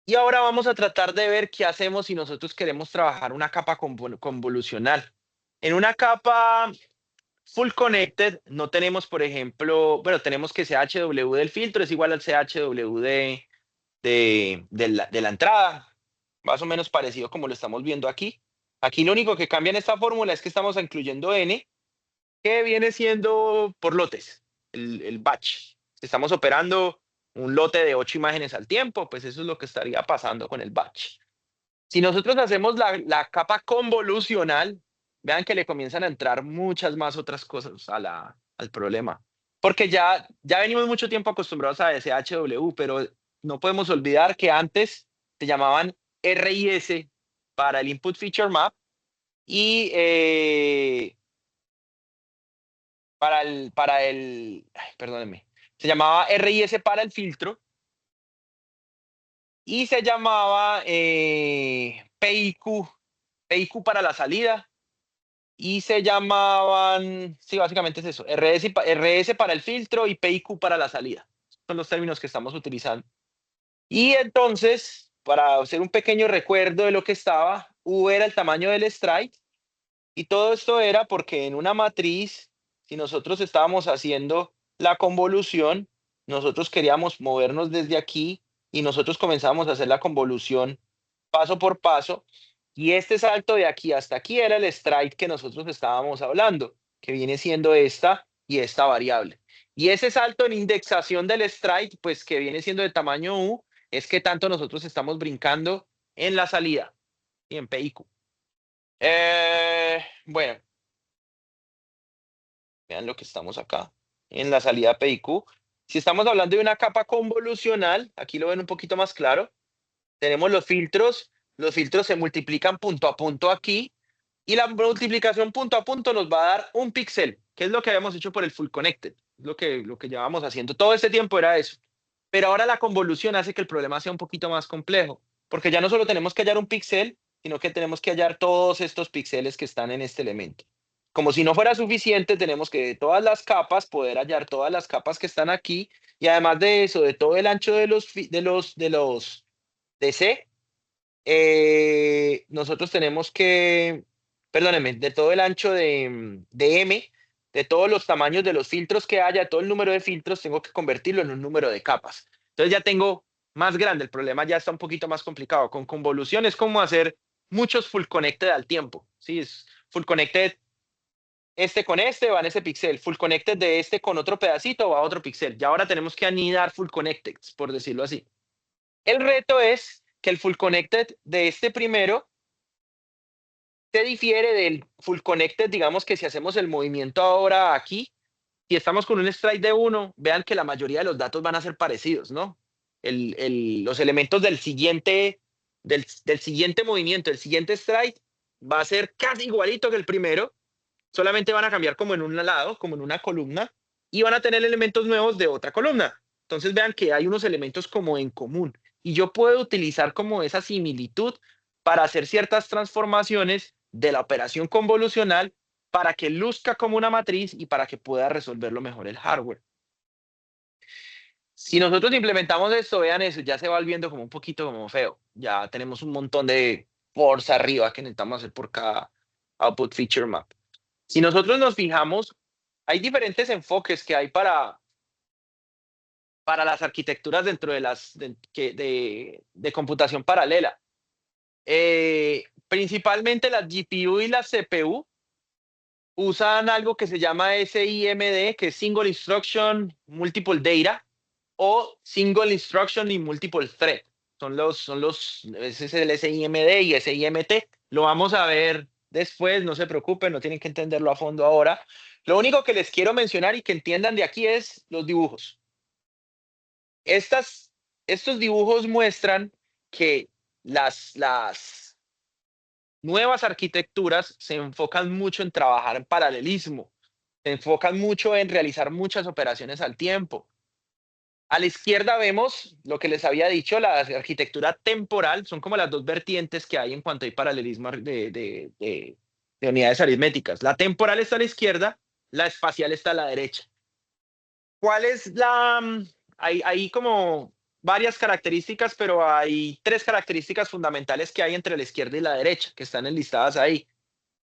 y ahora vamos a tratar de ver qué hacemos si nosotros queremos trabajar una capa convolucional. En una capa full connected no tenemos, por ejemplo, bueno, tenemos que CHW del filtro es igual al CHW de la entrada, más o menos parecido como lo estamos viendo aquí. Aquí lo único que cambia en esta fórmula es que estamos incluyendo n, que viene siendo por lotes, el batch. Estamos operando un lote de 8 imágenes al tiempo, pues eso es lo que estaría pasando con el batch. Si nosotros hacemos la capa convolucional, vean que le comienzan a entrar muchas más otras cosas al problema. porque ya venimos mucho tiempo acostumbrados a SHW, pero no podemos olvidar que antes se llamaban RIS para el Input Feature Map y ay, perdónenme, se llamaba RIS para el filtro y se llamaba PIQ para la salida y se llamaban, sí, básicamente es eso, RS para el filtro y PIQ para la salida. Son los términos que estamos utilizando. Y entonces, para hacer un pequeño recuerdo de lo que estaba, U era el tamaño del strike y todo esto era porque en una matriz, si nosotros estábamos haciendo la convolución, nosotros queríamos movernos desde aquí y nosotros comenzamos a hacer la convolución paso por paso. Y este salto de aquí hasta aquí era el stride que nosotros estábamos hablando, que viene siendo esta y esta variable. Y ese salto en indexación del stride, pues que viene siendo de tamaño U, es que tanto nosotros estamos brincando en la salida y en PIQ. Bueno, vean lo que estamos acá en la salida PIQ. Si estamos hablando de una capa convolucional, aquí lo ven un poquito más claro, tenemos los filtros se multiplican punto a punto aquí y la multiplicación punto a punto nos va a dar un píxel, que es lo que habíamos hecho por el full connected, lo que llevábamos haciendo todo este tiempo era eso. Pero ahora la convolución hace que el problema sea un poquito más complejo, porque ya no solo tenemos que hallar un píxel, sino que tenemos que hallar todos estos píxeles que están en este elemento. Como si no fuera suficiente, tenemos que de todas las capas poder hallar todas las capas que están aquí y además de eso, de todo el ancho de C, nosotros tenemos que, perdónenme, de todo el ancho de M, de todos los tamaños de los filtros que haya, todo el número de filtros, tengo que convertirlo en un número de capas. Entonces ya tengo más grande, el problema ya está un poquito más complicado. Con convolución es como hacer muchos full connected al tiempo. ¿Sí? Es full connected este con este va en ese pixel, full connected de este con otro pedacito va a otro pixel. Y ahora tenemos que anidar full connected, por decirlo así. El reto es que el full connected de este primero se difiere del full connected, digamos que si hacemos el movimiento ahora aquí, si estamos con un strike de 1, vean que la mayoría de los datos van a ser parecidos, ¿no? Los elementos del siguiente movimiento, el siguiente strike, va a ser casi igualito que el primero, solamente van a cambiar como en un lado, como en una columna, y van a tener elementos nuevos de otra columna. Entonces vean que hay unos elementos como en común. Y yo puedo utilizar como esa similitud para hacer ciertas transformaciones de la operación convolucional para que luzca como una matriz y para que pueda resolverlo mejor el hardware. Si nosotros implementamos esto, vean eso, ya se va volviendo como un poquito como feo. Ya tenemos un montón de force arriba que necesitamos hacer por cada output feature map. Si nosotros nos fijamos, hay diferentes enfoques que hay para las arquitecturas dentro de computación paralela. Principalmente las GPU y las CPU usan algo que se llama SIMD, que es Single Instruction Multiple Data, o Single Instruction y Multiple Thread. Ese es el SIMD y SIMT. Lo vamos a ver después, no se preocupen, no tienen que entenderlo a fondo ahora. Lo único que les quiero mencionar y que entiendan de aquí es los dibujos. Estos dibujos muestran que las nuevas arquitecturas se enfocan mucho en trabajar en paralelismo, se enfocan mucho en realizar muchas operaciones al tiempo. A la izquierda vemos lo que les había dicho, la arquitectura temporal, son como las dos vertientes que hay en cuanto hay paralelismo de unidades aritméticas. La temporal está a la izquierda, la espacial está a la derecha. ¿Cuál es hay como varias características, pero hay tres características fundamentales que hay entre la izquierda y la derecha, que están enlistadas ahí.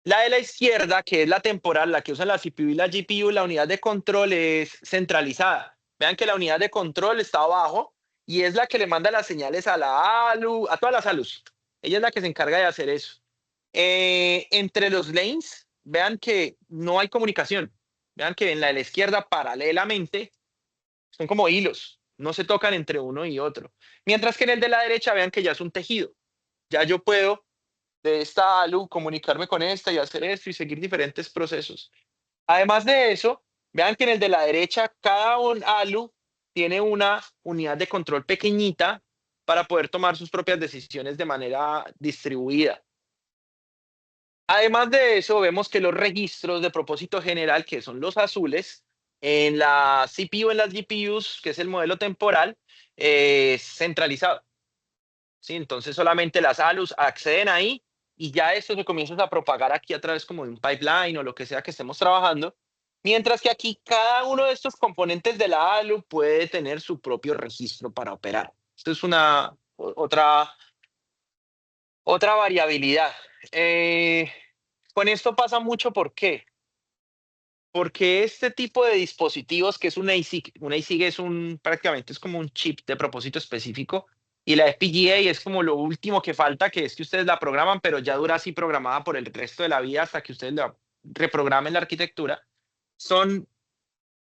La de la izquierda, que es la temporal, la que usa la CPU y la GPU, la unidad de control es centralizada. Vean que la unidad de control está abajo y es la que le manda las señales a la ALU, a todas las ALUs. Ella es la que se encarga de hacer eso. Entre los lanes, vean que no hay comunicación. Vean que en la de la izquierda, paralelamente, son como hilos, no se tocan entre uno y otro. Mientras que en el de la derecha, vean que ya es un tejido. Ya yo puedo de esta ALU comunicarme con esta y hacer esto y seguir diferentes procesos. Además de eso, Vean que en el de la derecha, cada un ALU tiene una unidad de control pequeñita para poder tomar sus propias decisiones de manera distribuida. Además de eso, vemos que los registros de propósito general, que son los azules, en la CPU, en las GPUs, que es el modelo temporal, es centralizado. ¿Sí? Entonces solamente las ALUs acceden ahí y ya esto se comienza a propagar aquí a través como de un pipeline o lo que sea que estemos trabajando. Mientras que aquí cada uno de estos componentes de la ALU puede tener su propio registro para operar. Esto es otra variabilidad. Eh, con esto pasa mucho, ¿por qué? Porque este tipo de dispositivos, que es un ASIC es prácticamente es como un chip de propósito específico, y la FPGA es como lo último que falta, que es que ustedes la programan, pero ya dura así programada por el resto de la vida hasta que ustedes la reprogramen la arquitectura. Son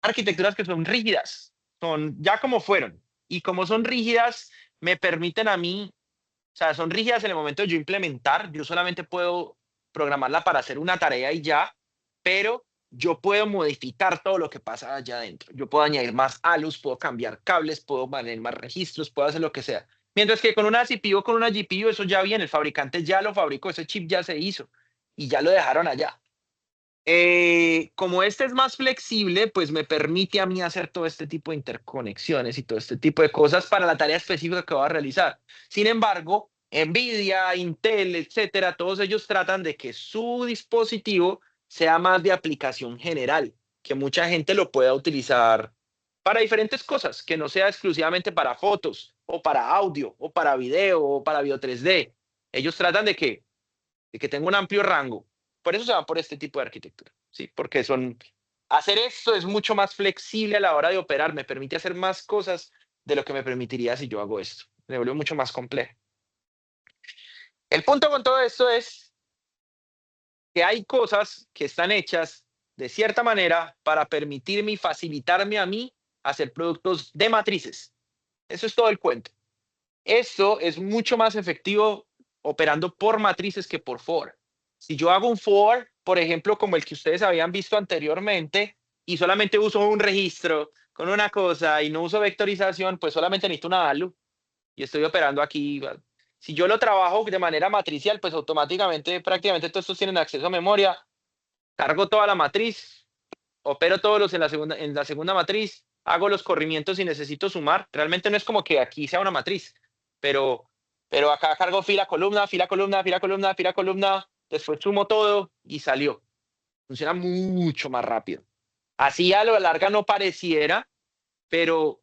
arquitecturas que son rígidas, son ya como fueron. Y como son rígidas, me permiten a mí, o sea, son rígidas en el momento de yo implementar, yo solamente puedo programarla para hacer una tarea y ya, pero yo puedo modificar todo lo que pasa allá adentro. Yo puedo añadir más ALUs, puedo cambiar cables, puedo poner más registros, puedo hacer lo que sea. Mientras que con una CPU o con una GPU, eso ya viene, el fabricante ya lo fabricó, ese chip ya se hizo y ya lo dejaron allá. Como este es más flexible, pues me permite a mí hacer todo este tipo de interconexiones y todo este tipo de cosas para la tarea específica que voy a realizar. Sin embargo, Nvidia, Intel, etcétera, todos ellos tratan de que su dispositivo sea más de aplicación general, que mucha gente lo pueda utilizar para diferentes cosas, que no sea exclusivamente para fotos o para audio o para video o para video 3D. Ellos tratan de que tenga un amplio rango. Por eso se van por este tipo de arquitectura, ¿sí? Porque hacer esto es mucho más flexible a la hora de operar, me permite hacer más cosas de lo que me permitiría si yo hago esto. Me vuelve mucho más complejo. El punto con todo esto es que hay cosas que están hechas de cierta manera para permitirme y facilitarme a mí hacer productos de matrices. Eso es todo el cuento. Esto es mucho más efectivo operando por matrices que por for. Si yo hago un for, por ejemplo, como el que ustedes habían visto anteriormente, y solamente uso un registro con una cosa y no uso vectorización, pues solamente necesito una value y estoy operando aquí. Si yo lo trabajo de manera matricial, pues automáticamente prácticamente todos estos tienen acceso a memoria, cargo toda la matriz, opero todos los en la segunda matriz, hago los corrimientos y necesito sumar. Realmente no es como que aquí sea una matriz, pero, pero acá cargo fila, columna, fila, columna, fila, columna, fila, columna, después sumo todo y salió. Funciona mucho más rápido. Así a lo larga no pareciera, pero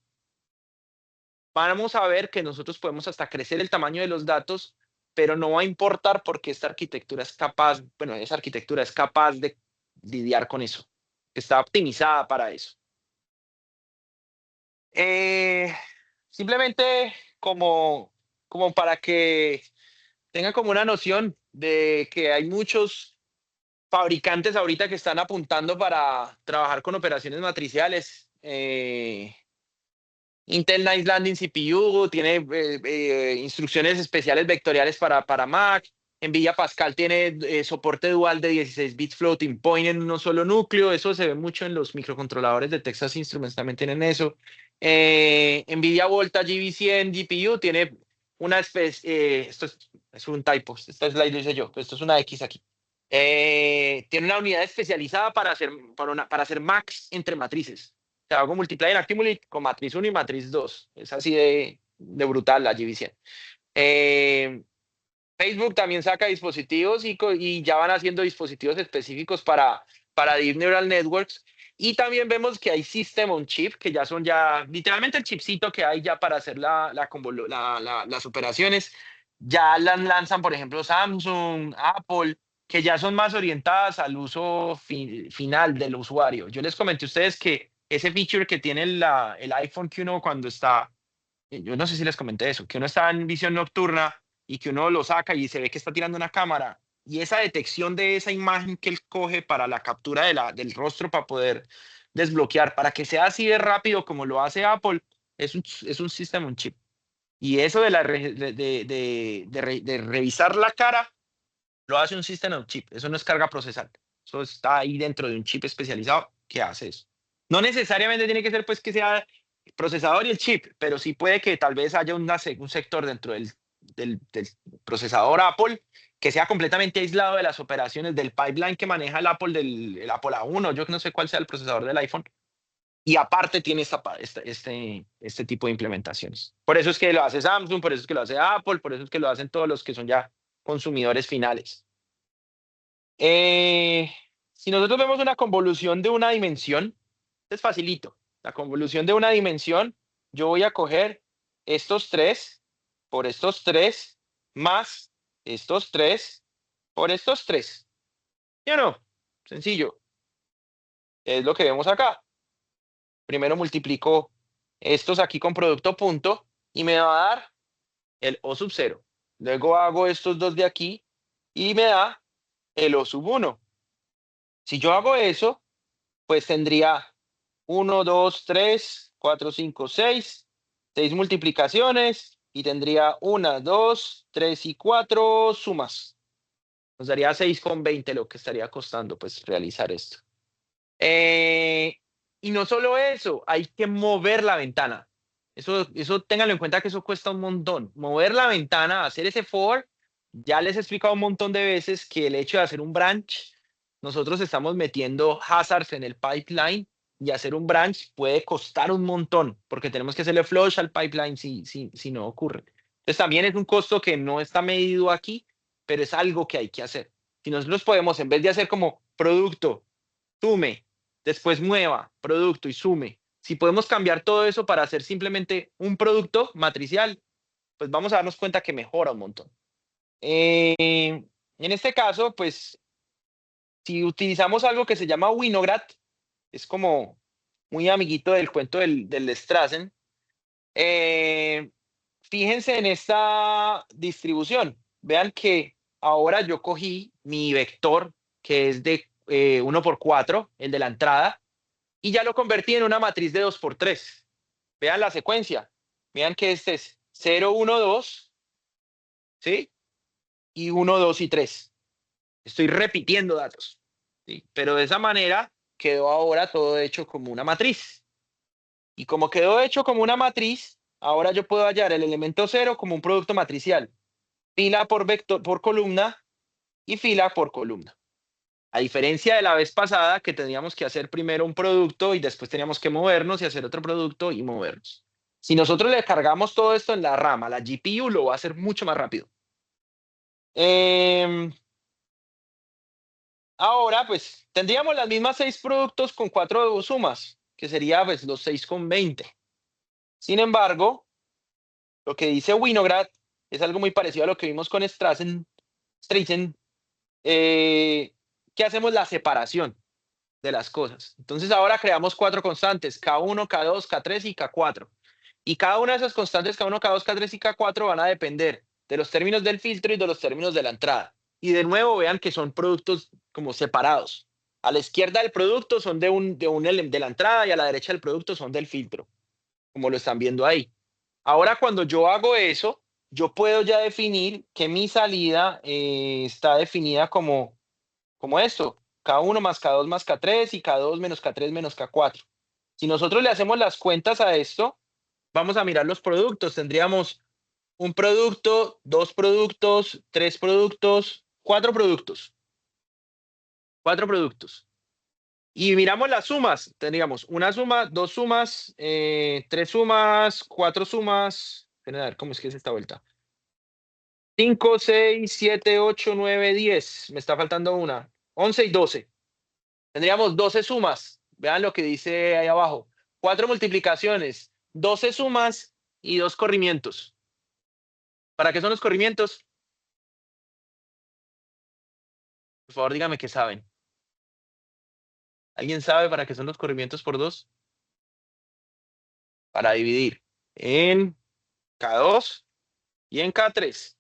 vamos a ver que nosotros podemos hasta crecer el tamaño de los datos, pero no va a importar porque esta arquitectura es capaz, bueno, esa arquitectura es capaz de lidiar con eso. Está optimizada para eso. Eh, simplemente como para que tengan como una noción de que hay muchos fabricantes ahorita que están apuntando para trabajar con operaciones matriciales. Intel Nice Landing CPU tiene instrucciones especiales vectoriales para Mac. NVIDIA Pascal tiene soporte dual de 16 bits floating point en un solo núcleo. Eso se ve mucho en los microcontroladores de Texas Instruments, también tienen eso. NVIDIA Volta GB100 GPU tiene una especie, esto es un typo, esta slide lo hice yo, pero esto es una X aquí. Tiene una unidad especializada para hacer Max entre matrices. Sea, hago multiply en Accumulate con matriz 1 y matriz 2. Es así de brutal la GB100. Facebook también saca dispositivos y ya van haciendo dispositivos específicos para Deep Neural Networks. Y también vemos que hay System on Chip, que ya son literalmente el chipcito que hay ya para hacer las operaciones. Ya las lanzan, por ejemplo, Samsung, Apple, que ya son más orientadas al uso final del usuario. Yo les comenté a ustedes que ese feature que tiene el iPhone, que uno cuando está, yo no sé si les comenté eso, que uno está en visión nocturna y que uno lo saca y se ve que está tirando una cámara, y esa detección de esa imagen que él coge para la captura del rostro para poder desbloquear, para que sea así de rápido como lo hace Apple, es un System on Chip. Y eso de revisar la cara lo hace un System on Chip. Eso no es carga procesal. Eso está ahí dentro de un chip especializado que hace eso. No necesariamente tiene que ser pues que sea el procesador y el chip, pero sí puede que tal vez haya un sector dentro del procesador Apple que sea completamente aislado de las operaciones del pipeline que maneja el Apple A1, yo no sé cuál sea el procesador del iPhone, y aparte tiene este tipo de implementaciones. Por eso es que lo hace Samsung, por eso es que lo hace Apple, por eso es que lo hacen todos los que son ya consumidores finales. Eh, si nosotros vemos una convolución de una dimensión, es facilito. La convolución de una dimensión, yo voy a coger estos tres por estos tres más estos tres por estos tres. ¿Sí o no? Sencillo. Es lo que vemos acá. Primero multiplico estos aquí con producto punto y me va a dar el O sub 0. Luego hago estos dos de aquí y me da el O sub 1. Si yo hago eso, pues tendría 1, 2, 3, 4, 5, 6, 6 multiplicaciones y tendría 1, 2, 3 y 4 sumas. Nos daría 6,20 lo que estaría costando pues realizar esto. Eh, y no solo eso, hay que mover la ventana. Eso ténganlo en cuenta que eso cuesta un montón. Mover la ventana, hacer ese for, ya les he explicado un montón de veces que el hecho de hacer un branch, nosotros estamos metiendo hazards en el pipeline y hacer un branch puede costar un montón porque tenemos que hacerle flush al pipeline si no ocurre. Entonces también es un costo que no está medido aquí, pero es algo que hay que hacer. Si nosotros podemos, en vez de hacer como producto, sume, después mueva, producto y sume. Si podemos cambiar todo eso para hacer simplemente un producto matricial, pues vamos a darnos cuenta que mejora un montón. En este caso, pues si utilizamos algo que se llama Winograd, es como muy amiguito del cuento del Strassen, eh, fíjense en esta distribución. Vean que ahora yo cogí mi vector, que es de 1 por 4, el de la entrada, y ya lo convertí en una matriz de 2 por 3. Vean la secuencia. Vean que este es 0, 1, 2, ¿sí? Y 1, 2 y 3. Estoy repitiendo datos, ¿sí? Pero de esa manera quedó ahora todo hecho como una matriz. Y como quedó hecho como una matriz, ahora yo puedo hallar el elemento 0 como un producto matricial. Fila por vector por columna y fila por columna. A diferencia de la vez pasada que teníamos que hacer primero un producto y después teníamos que movernos y hacer otro producto y movernos. Si nosotros le cargamos todo esto en la rama, la GPU lo va a hacer mucho más rápido. Ahora, pues, tendríamos las mismas 6 productos con 4 sumas, que sería pues los 6,20. Sin embargo, lo que dice Winograd es algo muy parecido a lo que vimos con Streisand, que hacemos la separación de las cosas. Entonces ahora creamos 4 constantes, K1, K2, K3 y K4. Y cada una de esas constantes, K1, K2, K3 y K4 van a depender de los términos del filtro y de los términos de la entrada. Y de nuevo vean que son productos como separados. A la izquierda del producto son de la entrada y a la derecha del producto son del filtro, como lo están viendo ahí. Ahora cuando yo hago eso, yo puedo ya definir que mi salida está definida como esto, K1 más K2 más K3 y K2 menos K3 menos K4. Si nosotros le hacemos las cuentas a esto, vamos a mirar los productos. Tendríamos un producto, dos productos, tres productos, cuatro productos. Cuatro productos. Y miramos las sumas. Tendríamos una suma, dos sumas, tres sumas, cuatro sumas. A ver, ¿cómo es que es esta vuelta? 5, 6, 7, 8, 9, 10. Me está faltando una. 11 y 12. Tendríamos 12 sumas. Vean lo que dice ahí abajo. Cuatro multiplicaciones, 12 sumas y dos corrimientos. ¿Para qué son los corrimientos? Por favor, dígame qué saben. ¿Alguien sabe para qué son los corrimientos por dos? Para dividir en K2 y en K3.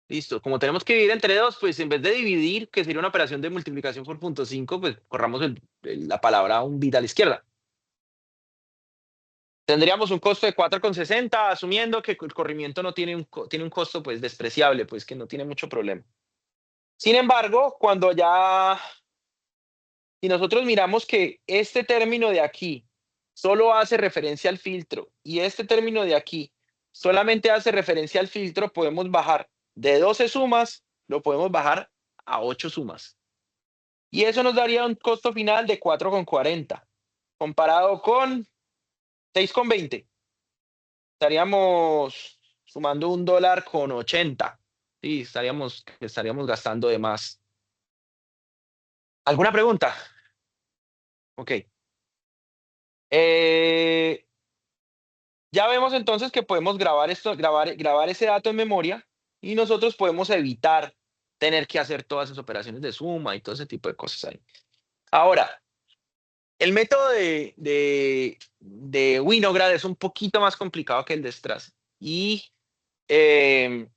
Listo. Como tenemos que dividir entre dos, pues en vez de dividir, que sería una operación de multiplicación por punto 5, pues corramos la palabra un bit a la izquierda. Tendríamos un costo de 4,60, asumiendo que el corrimiento no tiene un costo pues despreciable, pues que no tiene mucho problema. Sin embargo, cuando ya Si nosotros miramos que este término de aquí solo hace referencia al filtro y este término de aquí solamente hace referencia al filtro, podemos bajar de 12 sumas, lo podemos bajar a 8 sumas. Y eso nos daría un costo final de 4,40, comparado con 6,20. Estaríamos sumando $1,80. Sí, estaríamos gastando de más. ¿Alguna pregunta? Ok. Eh, ya vemos entonces que podemos grabar esto, grabar ese dato en memoria y nosotros podemos evitar tener que hacer todas esas operaciones de suma y todo ese tipo de cosas ahí. Ahora, el método de Winograd es un poquito más complicado que el de Strass. Y eh,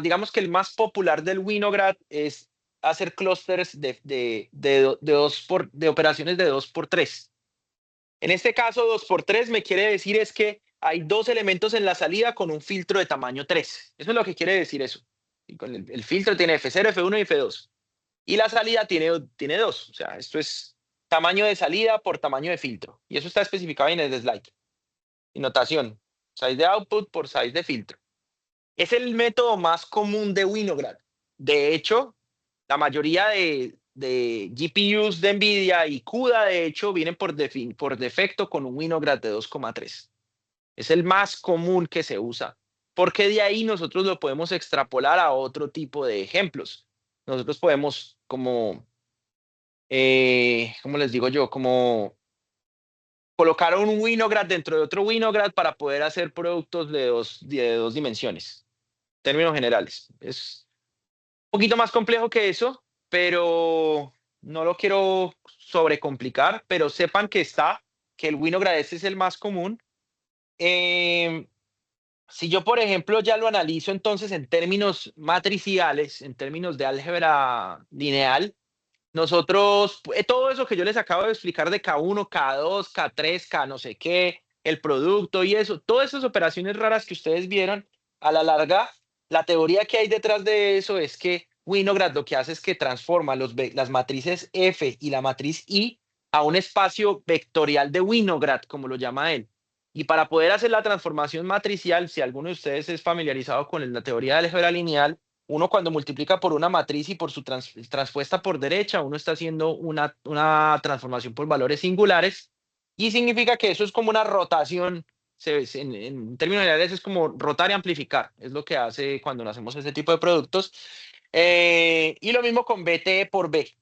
digamos que el más popular del Winograd es hacer clústeres de operaciones de 2 por 3. En este caso, 2 por 3 me quiere decir es que hay dos elementos en la salida con un filtro de tamaño 3. Eso es lo que quiere decir eso. Y con el filtro tiene F0, F1 y F2. Y la salida tiene 2. O sea, esto es tamaño de salida por tamaño de filtro. Y eso está especificado en el slide. Y notación, size de output por size de filtro. Es el método más común de Winograd. De hecho, la mayoría de GPUs de NVIDIA y CUDA, de hecho, vienen por defecto con un Winograd de 2,3. Es el más común que se usa, porque de ahí nosotros lo podemos extrapolar a otro tipo de ejemplos. Nosotros podemos, ¿cómo les digo yo? Como colocar un Winograd dentro de otro Winograd para poder hacer productos de dos dimensiones, en términos generales. Es un poquito más complejo que eso, pero no lo quiero sobrecomplicar, pero sepan que el Winograd ese es el más común. Em, si yo, por ejemplo, ya lo analizo entonces en términos matriciales, en términos de álgebra lineal, nosotros, todo eso que yo les acabo de explicar de K1, K2, K3, K no sé qué, el producto y eso, todas esas operaciones raras que ustedes vieron, a la larga, la teoría que hay detrás de eso es que Winograd lo que hace es que transforma las matrices F y la matriz I a un espacio vectorial de Winograd, como lo llama él. Y para poder hacer la transformación matricial, si alguno de ustedes es familiarizado con la teoría de álgebra lineal, uno cuando multiplica por una matriz y por su transpuesta por derecha, uno está haciendo una transformación por valores singulares y significa que eso es como una rotación. En términos generales es como rotar y amplificar, es lo que hace cuando hacemos ese tipo de productos. Y lo mismo con BT por B.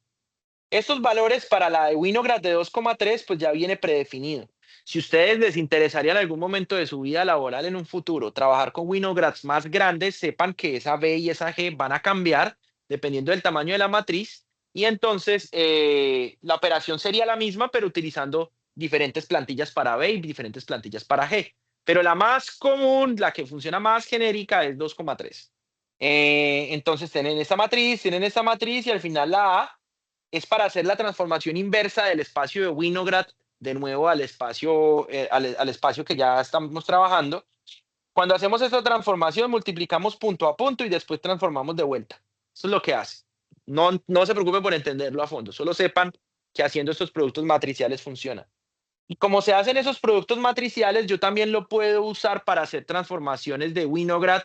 Estos valores para la de Winograd de 2,3 pues ya viene predefinido. Si ustedes les interesaría en algún momento de su vida laboral en un futuro trabajar con Winograds más grandes, sepan que esa B y esa G van a cambiar dependiendo del tamaño de la matriz y entonces la operación sería la misma pero utilizando diferentes plantillas para B y diferentes plantillas para G. Pero la más común, la que funciona más genérica es 2,3. Entonces tienen esta matriz y al final la A es para hacer la transformación inversa del espacio de Winograd de nuevo al espacio que ya estamos trabajando. Cuando hacemos esta transformación, multiplicamos punto a punto y después transformamos de vuelta. Eso es lo que hace. No se preocupen por entenderlo a fondo, solo sepan que haciendo estos productos matriciales funciona. Y como se hacen esos productos matriciales, yo también lo puedo usar para hacer transformaciones de Winograd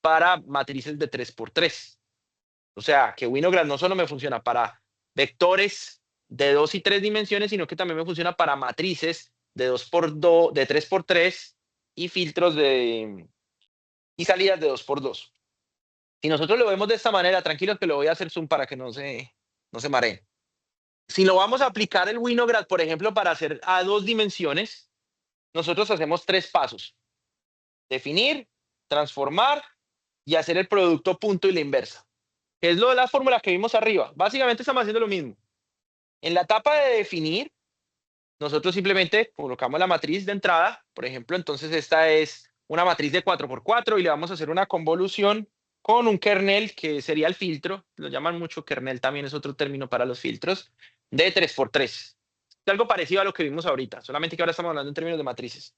para matrices de 3 por 3. O sea, que Winograd no solo me funciona para vectores de 2 y 3 dimensiones, sino que también me funciona para matrices de 2 por 2, de 3 por 3 y filtros y salidas de 2 por 2. Si nosotros lo vemos de esta manera, tranquilos que lo voy a hacer zoom para que no se mareen. Si lo vamos a aplicar el Winograd, por ejemplo, para hacer a 2 dimensiones, nosotros hacemos 3 pasos. Definir, transformar y hacer el producto punto y la inversa. Que es lo de las fórmulas que vimos arriba. Básicamente estamos haciendo lo mismo. En la etapa de definir, nosotros simplemente colocamos la matriz de entrada. Por ejemplo, entonces esta es una matriz de 4 por 4 y le vamos a hacer una convolución con un kernel que sería el filtro. Lo llaman mucho kernel, también es otro término para los filtros, de 3 por 3. Es algo parecido a lo que vimos ahorita, solamente que ahora estamos hablando en términos de matrices.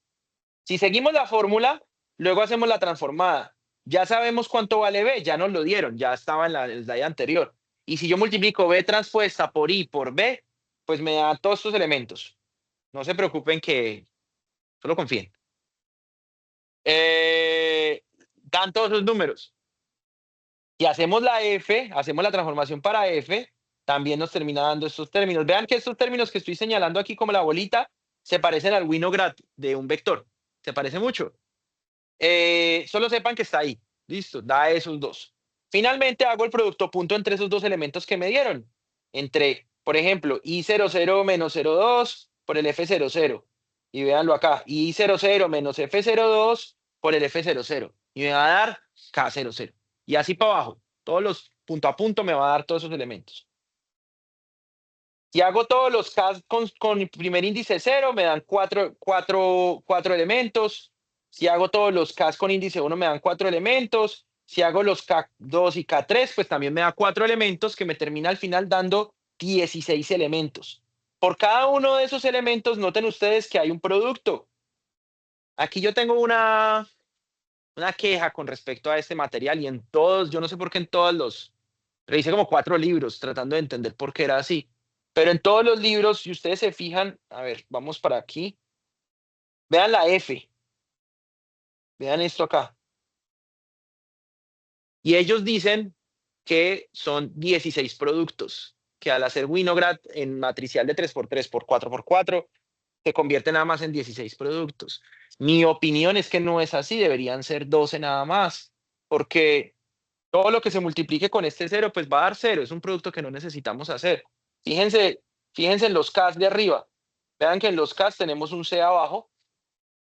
Si seguimos la fórmula, luego hacemos la transformada. Ya sabemos cuánto vale B, ya nos lo dieron, ya estaba en el slide anterior. Y si yo multiplico B transpuesta por I por B, pues me da todos estos elementos. No se preocupen que solo confíen. Dan todos esos números. Si hacemos la F, hacemos la transformación para F, también nos termina dando estos términos. Vean que estos términos que estoy señalando aquí como la bolita se parecen al Winograd de un vector. Se parece mucho. Solo sepan que está ahí. Listo, da esos dos. Finalmente hago el producto punto entre esos dos elementos que me dieron. Entre, por ejemplo, I00 menos 02 por el F00. Y véanlo acá, I00 menos F02 por el F00. Y me va a dar K00. Y así para abajo. Todos los punto a punto me va a dar todos esos elementos. Si hago todos los K con el primer índice 0, me dan cuatro elementos. Si hago todos los K con índice 1, me dan 4 elementos. Si hago los K2 y K3, pues también me da 4 elementos, que me termina al final dando 16 elementos. Por cada uno de esos elementos, noten ustedes que hay un producto. Aquí yo tengo una queja con respecto a este material, y en todos, yo no sé por qué en todos los, revisé como 4 libros tratando de entender por qué era así. Pero en todos los libros, si ustedes se fijan, a ver, vamos para aquí. Vean la F. Vean esto acá. Y ellos dicen que son 16 productos, que al hacer Winograd en matricial de 3x3 por 4x4, se convierte nada más en 16 productos. Mi opinión es que no es así, deberían ser 12 nada más, porque todo lo que se multiplique con este cero, pues va a dar cero. Es un producto que no necesitamos hacer. Fíjense, fíjense en los Ks de arriba. Vean que en los Ks tenemos un C abajo,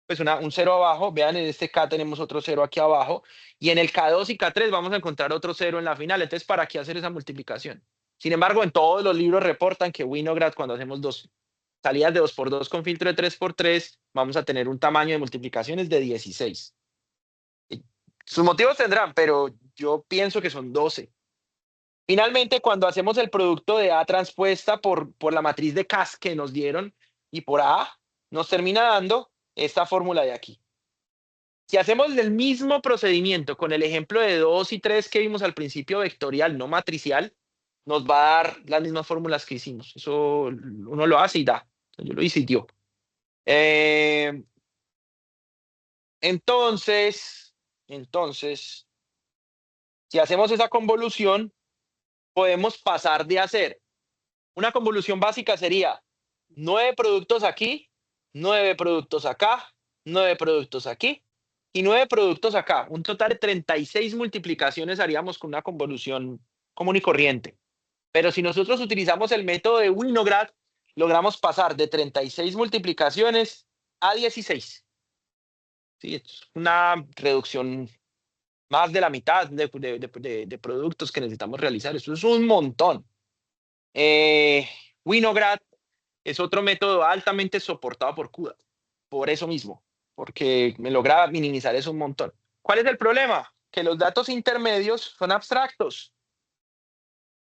pues un cero abajo. Vean, en este K tenemos otro cero aquí abajo. Y en el K2 y K3 vamos a encontrar otro cero en la final. Entonces, ¿para qué hacer esa multiplicación? Sin embargo, en todos los libros reportan que Winograd, cuando hacemos dos salidas de 2x2 con filtro de 3x3, vamos a tener un tamaño de multiplicaciones de 16. Sus motivos tendrán, pero yo pienso que son 12. Finalmente, cuando hacemos el producto de A transpuesta por la matriz de Cas que nos dieron y por A, nos termina dando esta fórmula de aquí. Si hacemos el mismo procedimiento con el ejemplo de 2 y 3 que vimos al principio, vectorial, no matricial, nos va a dar las mismas fórmulas que hicimos. Eso uno lo hace y da. Yo lo hice y dio. Entonces, si hacemos esa convolución, podemos pasar de hacer una convolución básica sería 9 productos aquí, 9 productos acá, 9 productos aquí y 9 productos acá. Un total de 36 multiplicaciones haríamos con una convolución común y corriente. Pero si nosotros utilizamos el método de Winograd, logramos pasar de 36 multiplicaciones a 16. Sí, es una reducción más de la mitad de productos que necesitamos realizar. Eso es un montón. Winograd es otro método altamente soportado por CUDA, por eso mismo, porque me logra minimizar eso un montón. ¿Cuál es el problema? Que los datos intermedios son abstractos.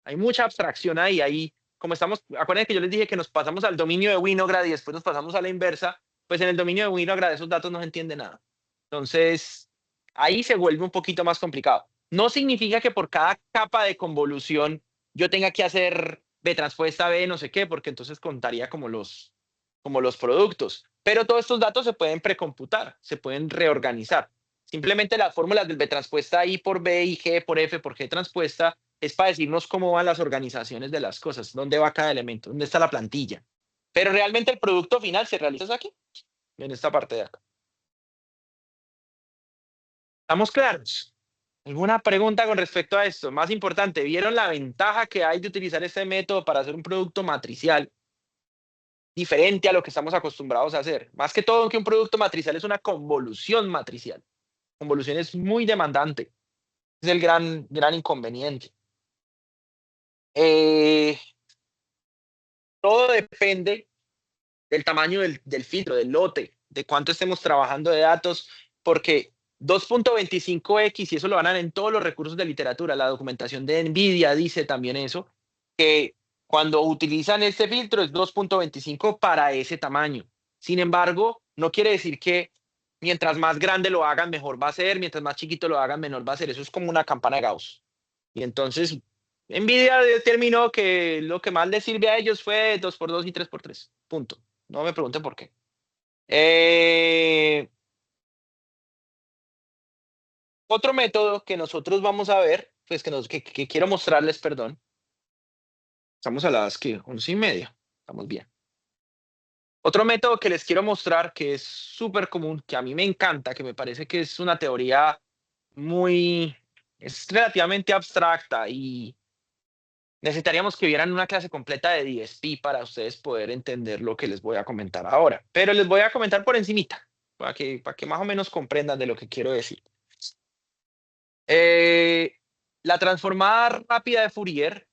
Hay mucha abstracción ahí. Como estamos, acuérdense que yo les dije que nos pasamos al dominio de Winograd y después nos pasamos a la inversa, pues en el dominio de Winograd esos datos no se entiende nada. Entonces, ahí se vuelve un poquito más complicado. No significa que por cada capa de convolución yo tenga que hacer B transpuesta B, no sé qué, porque entonces contaría como los productos. Pero todos estos datos se pueden precomputar, se pueden reorganizar. Simplemente las fórmulas del B transpuesta I por B y G por F por G transpuesta es para decirnos cómo van las organizaciones de las cosas, dónde va cada elemento, dónde está la plantilla. Pero realmente el producto final se realiza aquí, en esta parte de acá. ¿Estamos claros? ¿Alguna pregunta con respecto a esto? Más importante, ¿vieron la ventaja que hay de utilizar este método para hacer un producto matricial diferente a lo que estamos acostumbrados a hacer? Más que todo que un producto matricial es una convolución matricial. Convolución es muy demandante. Es el gran inconveniente. Todo depende del tamaño del filtro, del lote, de cuánto estemos trabajando de datos, porque 2.25x, y eso lo van a ver en todos los recursos de literatura, la documentación de NVIDIA dice también eso, que cuando utilizan este filtro es 2.25 para ese tamaño. Sin embargo, no quiere decir que mientras más grande lo hagan, mejor va a ser, mientras más chiquito lo hagan, menor va a ser. Eso es como una campana de Gauss. Y entonces NVIDIA determinó que lo que más les sirve a ellos fue 2x2 y 3x3. Punto. No me pregunten por qué. Otro método que nosotros vamos a ver, pues que quiero mostrarles, perdón. Estamos a las que 11:30. Estamos bien. Otro método que les quiero mostrar que es súper común, que a mí me encanta, que me parece que es una teoría muy, es relativamente abstracta y necesitaríamos que vieran una clase completa de DSP para ustedes poder entender lo que les voy a comentar ahora. Pero les voy a comentar por encimita, para que más o menos comprendan de lo que quiero decir. Eh, la transformada rápida de Fourier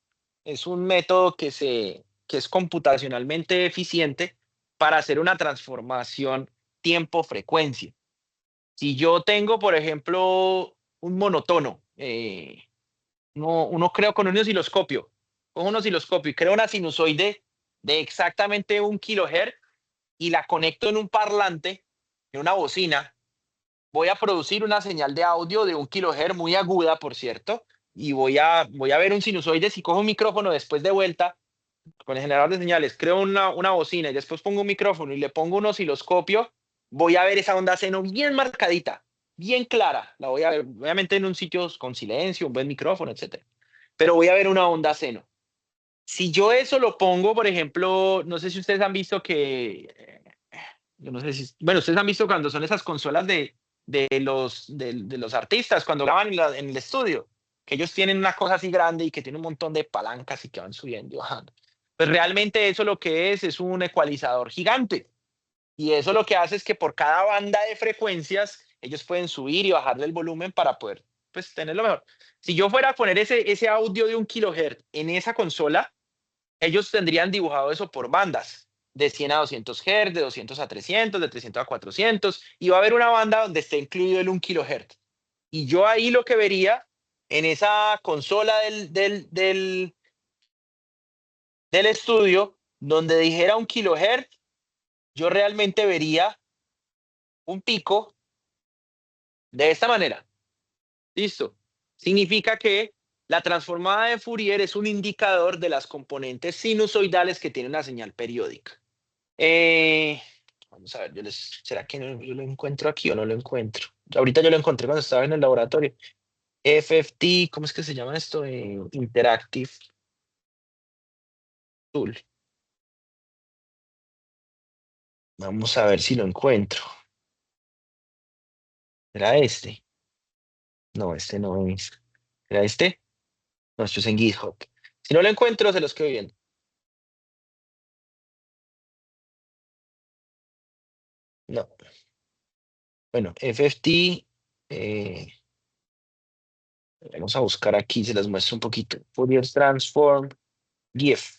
es un método que es computacionalmente eficiente para hacer una transformación tiempo-frecuencia. Si yo tengo, por ejemplo, un monotono, uno creo con un osciloscopio, cojo un osciloscopio y creo una sinusoide de exactamente 1 kHz y la conecto en un parlante, en una bocina, voy a producir una señal de audio de 1 kHz muy aguda, por cierto, y voy a ver un sinusoide. Si cojo un micrófono después de vuelta, con el generador de señales, creo una bocina y después pongo un micrófono y le pongo un osciloscopio, voy a ver esa onda seno bien marcadita, bien clara. La voy a ver, obviamente en un sitio con silencio, un buen micrófono, etcétera. Pero voy a ver una onda seno. Si yo eso lo pongo, por ejemplo, no sé si ustedes han visto yo no sé si, bueno, ustedes han visto cuando son esas consolas de los artistas, cuando graban en el estudio, que ellos tienen una cosa así grande y que tiene un montón de palancas y que van subiendo y bajando. Pues realmente eso lo que es un ecualizador gigante. Y eso lo que hace es que por cada banda de frecuencias, ellos pueden subir y bajarle el volumen para poder, pues, tenerlo mejor. Si yo fuera a poner ese audio de 1 kHz en esa consola, ellos tendrían dibujado eso por bandas, de 100 a 200 Hz, de 200 a 300, de 300 a 400, y va a haber una banda donde esté incluido el 1 kHz. Y yo ahí lo que vería en esa consola del estudio, donde dijera 1 kHz, yo realmente vería un pico de esta manera. Listo. Significa que la transformada de Fourier es un indicador de las componentes sinusoidales que tiene una señal periódica. Eh, Vamos a ver, ¿será que yo lo encuentro aquí o no lo encuentro? Ahorita yo lo encontré cuando estaba en el laboratorio. FFT, ¿cómo es que se llama esto? Interactive Tool. Vamos a ver si lo encuentro. ¿Era este? No, este no es. ¿Era este? No, esto es en GitHub. Si no lo encuentro, se los quedo viendo. No. Bueno, FFT. Vamos a buscar aquí, se las muestro un poquito. Fourier Transform GIF.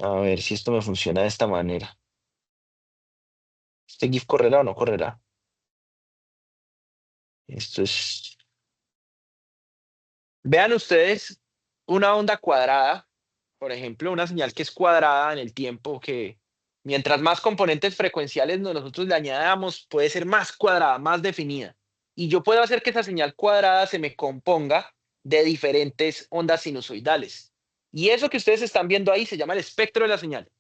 A ver si esto me funciona de esta manera. ¿Este GIF correrá o no correrá? Esto es. Vean ustedes una onda cuadrada, por ejemplo, una señal que es cuadrada en el tiempo, que mientras más componentes frecuenciales nosotros le añadamos, puede ser más cuadrada, más definida. Y yo puedo hacer que esa señal cuadrada se me componga de diferentes ondas sinusoidales. Y eso que ustedes están viendo ahí se llama el espectro de la señal.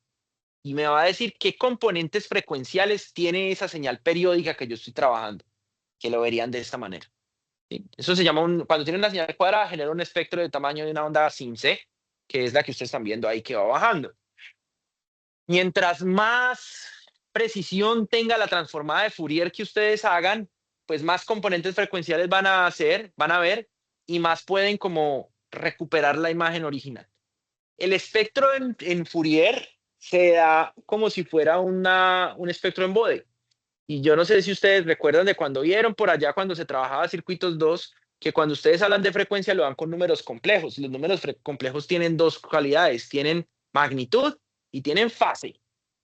Y me va a decir qué componentes frecuenciales tiene esa señal periódica que yo estoy trabajando, que lo verían de esta manera. ¿Sí? Eso se llama cuando tiene una señal cuadrada, genera un espectro de tamaño de una onda sin C, que es la que ustedes están viendo ahí que va bajando. Mientras más precisión tenga la transformada de Fourier que ustedes hagan, pues más componentes frecuenciales van a ver, y más pueden como recuperar la imagen original. El espectro en Fourier se da como si fuera un espectro en Bode. Y yo no sé si ustedes recuerdan de cuando vieron por allá cuando se trabajaba circuitos 2, que cuando ustedes hablan de frecuencia lo dan con números complejos. Los números complejos tienen dos cualidades, tienen magnitud y tienen fase.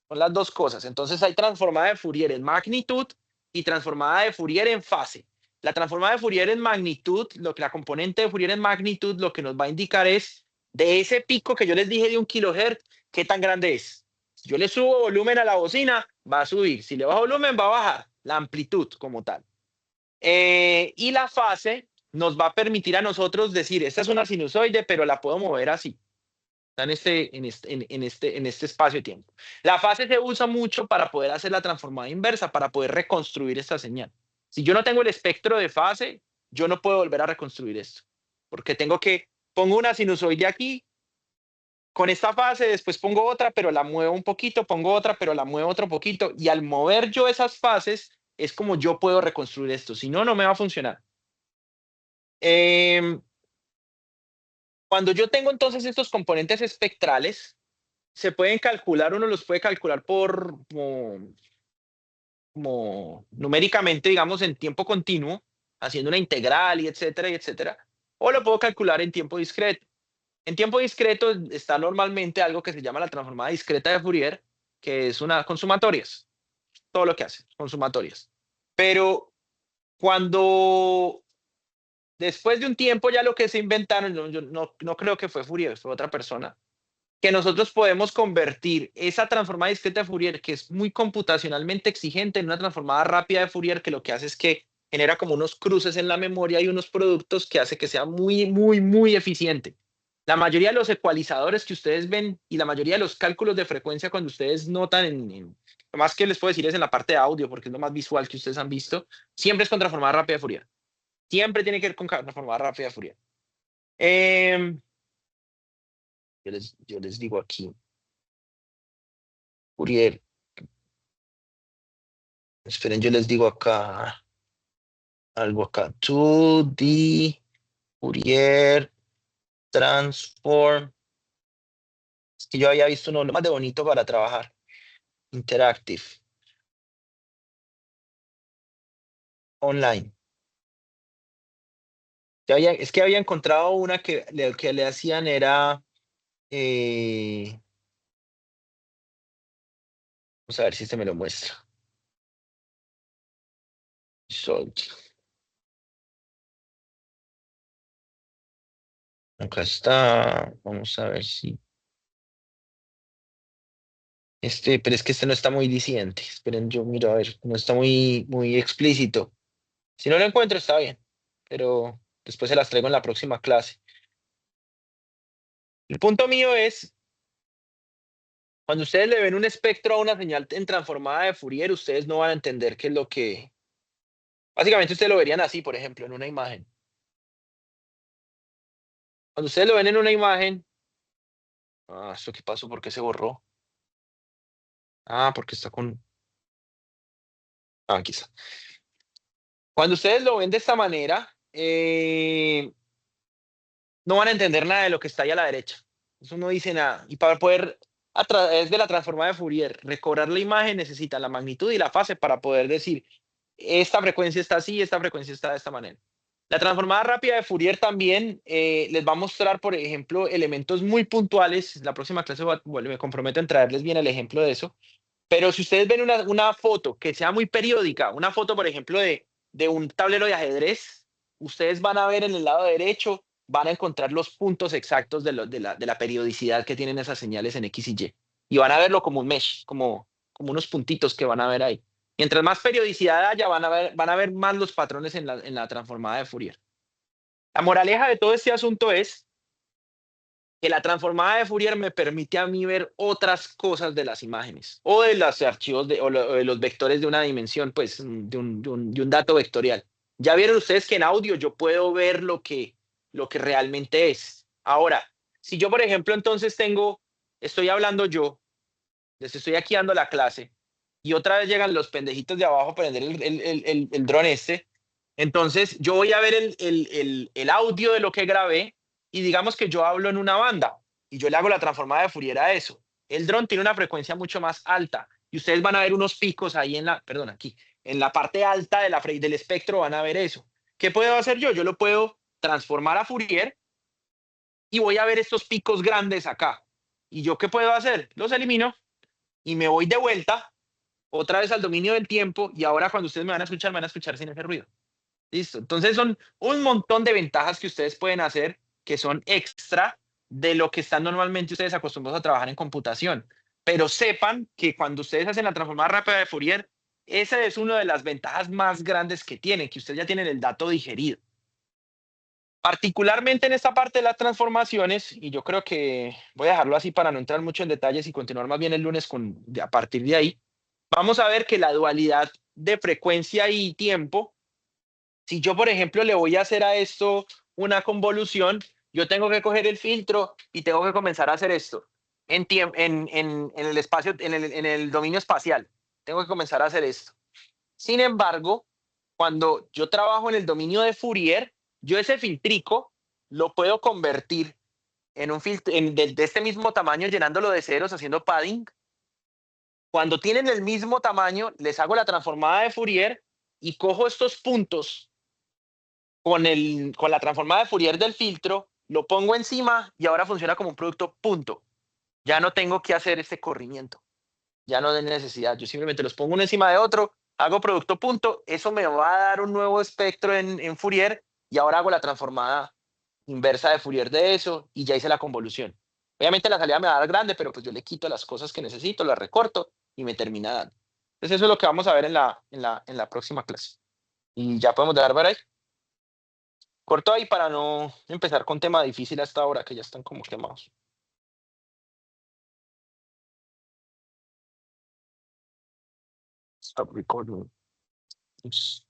Son las dos cosas. Entonces hay transformada de Fourier en magnitud y transformada de Fourier en fase. La transformada de Fourier en magnitud, la componente de Fourier en magnitud, lo que nos va a indicar es de ese pico que yo les dije de 1 kHz, qué tan grande es. Si yo le subo volumen a la bocina, va a subir. Si le bajo volumen, va a bajar la amplitud como tal. Y la fase nos va a permitir a nosotros decir, esta es una sinusoide, pero la puedo mover así. Está en este espacio de tiempo. La fase se usa mucho para poder hacer la transformada inversa, para poder reconstruir esta señal. Si yo no tengo el espectro de fase, yo no puedo volver a reconstruir esto, porque pongo una sinusoide aquí, con esta fase, después pongo otra, pero la muevo un poquito, pongo otra, pero la muevo otro poquito, y al mover yo esas fases, es como yo puedo reconstruir esto, si no, no me va a funcionar. Em, Cuando yo tengo entonces estos componentes espectrales, se pueden calcular, uno los puede calcular como numéricamente, digamos, en tiempo continuo, haciendo una integral y etcétera, y etcétera, o lo puedo calcular en tiempo discreto. En tiempo discreto está normalmente algo que se llama la transformada discreta de Fourier, que es una consumatorias, todo lo que hace, consumatorias. Pero cuando después de un tiempo ya lo que se inventaron, yo no creo que fue Fourier, fue otra persona, que nosotros podemos convertir esa transformada discreta de Fourier, que es muy computacionalmente exigente, en una transformada rápida de Fourier, que lo que hace es que genera como unos cruces en la memoria y unos productos que hace que sea muy, muy, muy eficiente. La mayoría de los ecualizadores que ustedes ven y la mayoría de los cálculos de frecuencia cuando ustedes notan lo más que les puedo decir es en la parte de audio, porque es lo más visual que ustedes han visto, siempre es con transformada rápida de Fourier. Siempre tiene que ver con transformada rápida de Fourier. Eh, yo les digo aquí, Fourier. Esperen, yo les digo acá algo acá. 2D Fourier Transform. Es que yo había visto uno más de bonito para trabajar. Interactive. Online. Es que había encontrado una que lo que le hacían era. Vamos a ver si se me lo muestra. Acá está. Vamos a ver si. Pero es que este no está muy diciente. Esperen, yo miro a ver. No está muy, muy explícito. Si no lo encuentro, está bien. Pero después se las traigo en la próxima clase. El punto mío es, cuando ustedes le ven un espectro a una señal en transformada de Fourier, ustedes no van a entender qué es lo que. Básicamente, ustedes lo verían así, por ejemplo, en una imagen. Cuando ustedes lo ven en una imagen. ¿Esto qué pasó? ¿Por qué se borró? Porque está con. Aquí está. Cuando ustedes lo ven de esta manera, no van a entender nada de lo que está ahí a la derecha. Eso no dice nada. Y para poder, a través de la transformada de Fourier, recobrar la imagen, necesita la magnitud y la fase para poder decir, esta frecuencia está así, esta frecuencia está de esta manera. La transformada rápida de Fourier también les va a mostrar, por ejemplo, elementos muy puntuales. La próxima clase me comprometo en traerles bien el ejemplo de eso. Pero si ustedes ven una foto que sea muy periódica, una foto, por ejemplo, de un tablero de ajedrez, ustedes van a ver en el lado derecho, van a encontrar los puntos exactos de la periodicidad que tienen esas señales en X y Y. Y van a verlo como un mesh, como unos puntitos que van a ver ahí. Mientras más periodicidad haya, van a ver más los patrones en la transformada de Fourier. La moraleja de todo este asunto es que la transformada de Fourier me permite a mí ver otras cosas de las imágenes o de los archivos o de los vectores de una dimensión, pues de un dato vectorial. Ya vieron ustedes que en audio yo puedo ver lo que realmente es. Ahora, si yo, por ejemplo, entonces estoy hablando yo, les estoy aquí dando la clase y otra vez llegan los pendejitos de abajo a prender el dron entonces yo voy a ver el audio de lo que grabé y digamos que yo hablo en una banda y yo le hago la transformada de Fourier a eso. El dron tiene una frecuencia mucho más alta y ustedes van a ver unos picos ahí perdón, aquí, en la parte alta del espectro van a ver eso. ¿Qué puedo hacer yo? Yo lo puedo transformar a Fourier y voy a ver estos picos grandes acá. ¿Y yo qué puedo hacer? Los elimino y me voy de vuelta otra vez al dominio del tiempo y ahora cuando ustedes me van a escuchar sin ese ruido. Listo. Entonces son un montón de ventajas que ustedes pueden hacer que son extra de lo que están normalmente ustedes acostumbrados a trabajar en computación. Pero sepan que cuando ustedes hacen la transformada rápida de Fourier, esa es una de las ventajas más grandes que tienen, que ustedes ya tienen el dato digerido. Particularmente en esta parte de las transformaciones, y yo creo que voy a dejarlo así para no entrar mucho en detalles y continuar más bien el lunes a partir de ahí, vamos a ver que la dualidad de frecuencia y tiempo, si yo, por ejemplo, le voy a hacer a esto una convolución, yo tengo que coger el filtro y tengo que comenzar a hacer esto en el espacio, en el dominio espacial. Tengo que comenzar a hacer esto. Sin embargo, cuando yo trabajo en el dominio de Fourier, yo ese filtrico lo puedo convertir en un filtro de este mismo tamaño, llenándolo de ceros, haciendo padding. Cuando tienen el mismo tamaño, les hago la transformada de Fourier y cojo estos puntos con la transformada de Fourier del filtro, lo pongo encima y ahora funciona como un producto punto. Ya no tengo que hacer este corrimiento. Ya no de necesidad. Yo simplemente los pongo uno encima de otro, hago producto punto, eso me va a dar un nuevo espectro en Fourier y ahora hago la transformada inversa de Fourier de eso y ya hice la convolución. Obviamente la salida me va a dar grande, pero pues yo le quito las cosas que necesito, las recorto y me termina dando. Entonces eso es lo que vamos a ver en la próxima clase. Y ya podemos dar para ahí. Corto ahí para no empezar con tema difícil hasta ahora, que ya están como quemados. Stop recording. Oops.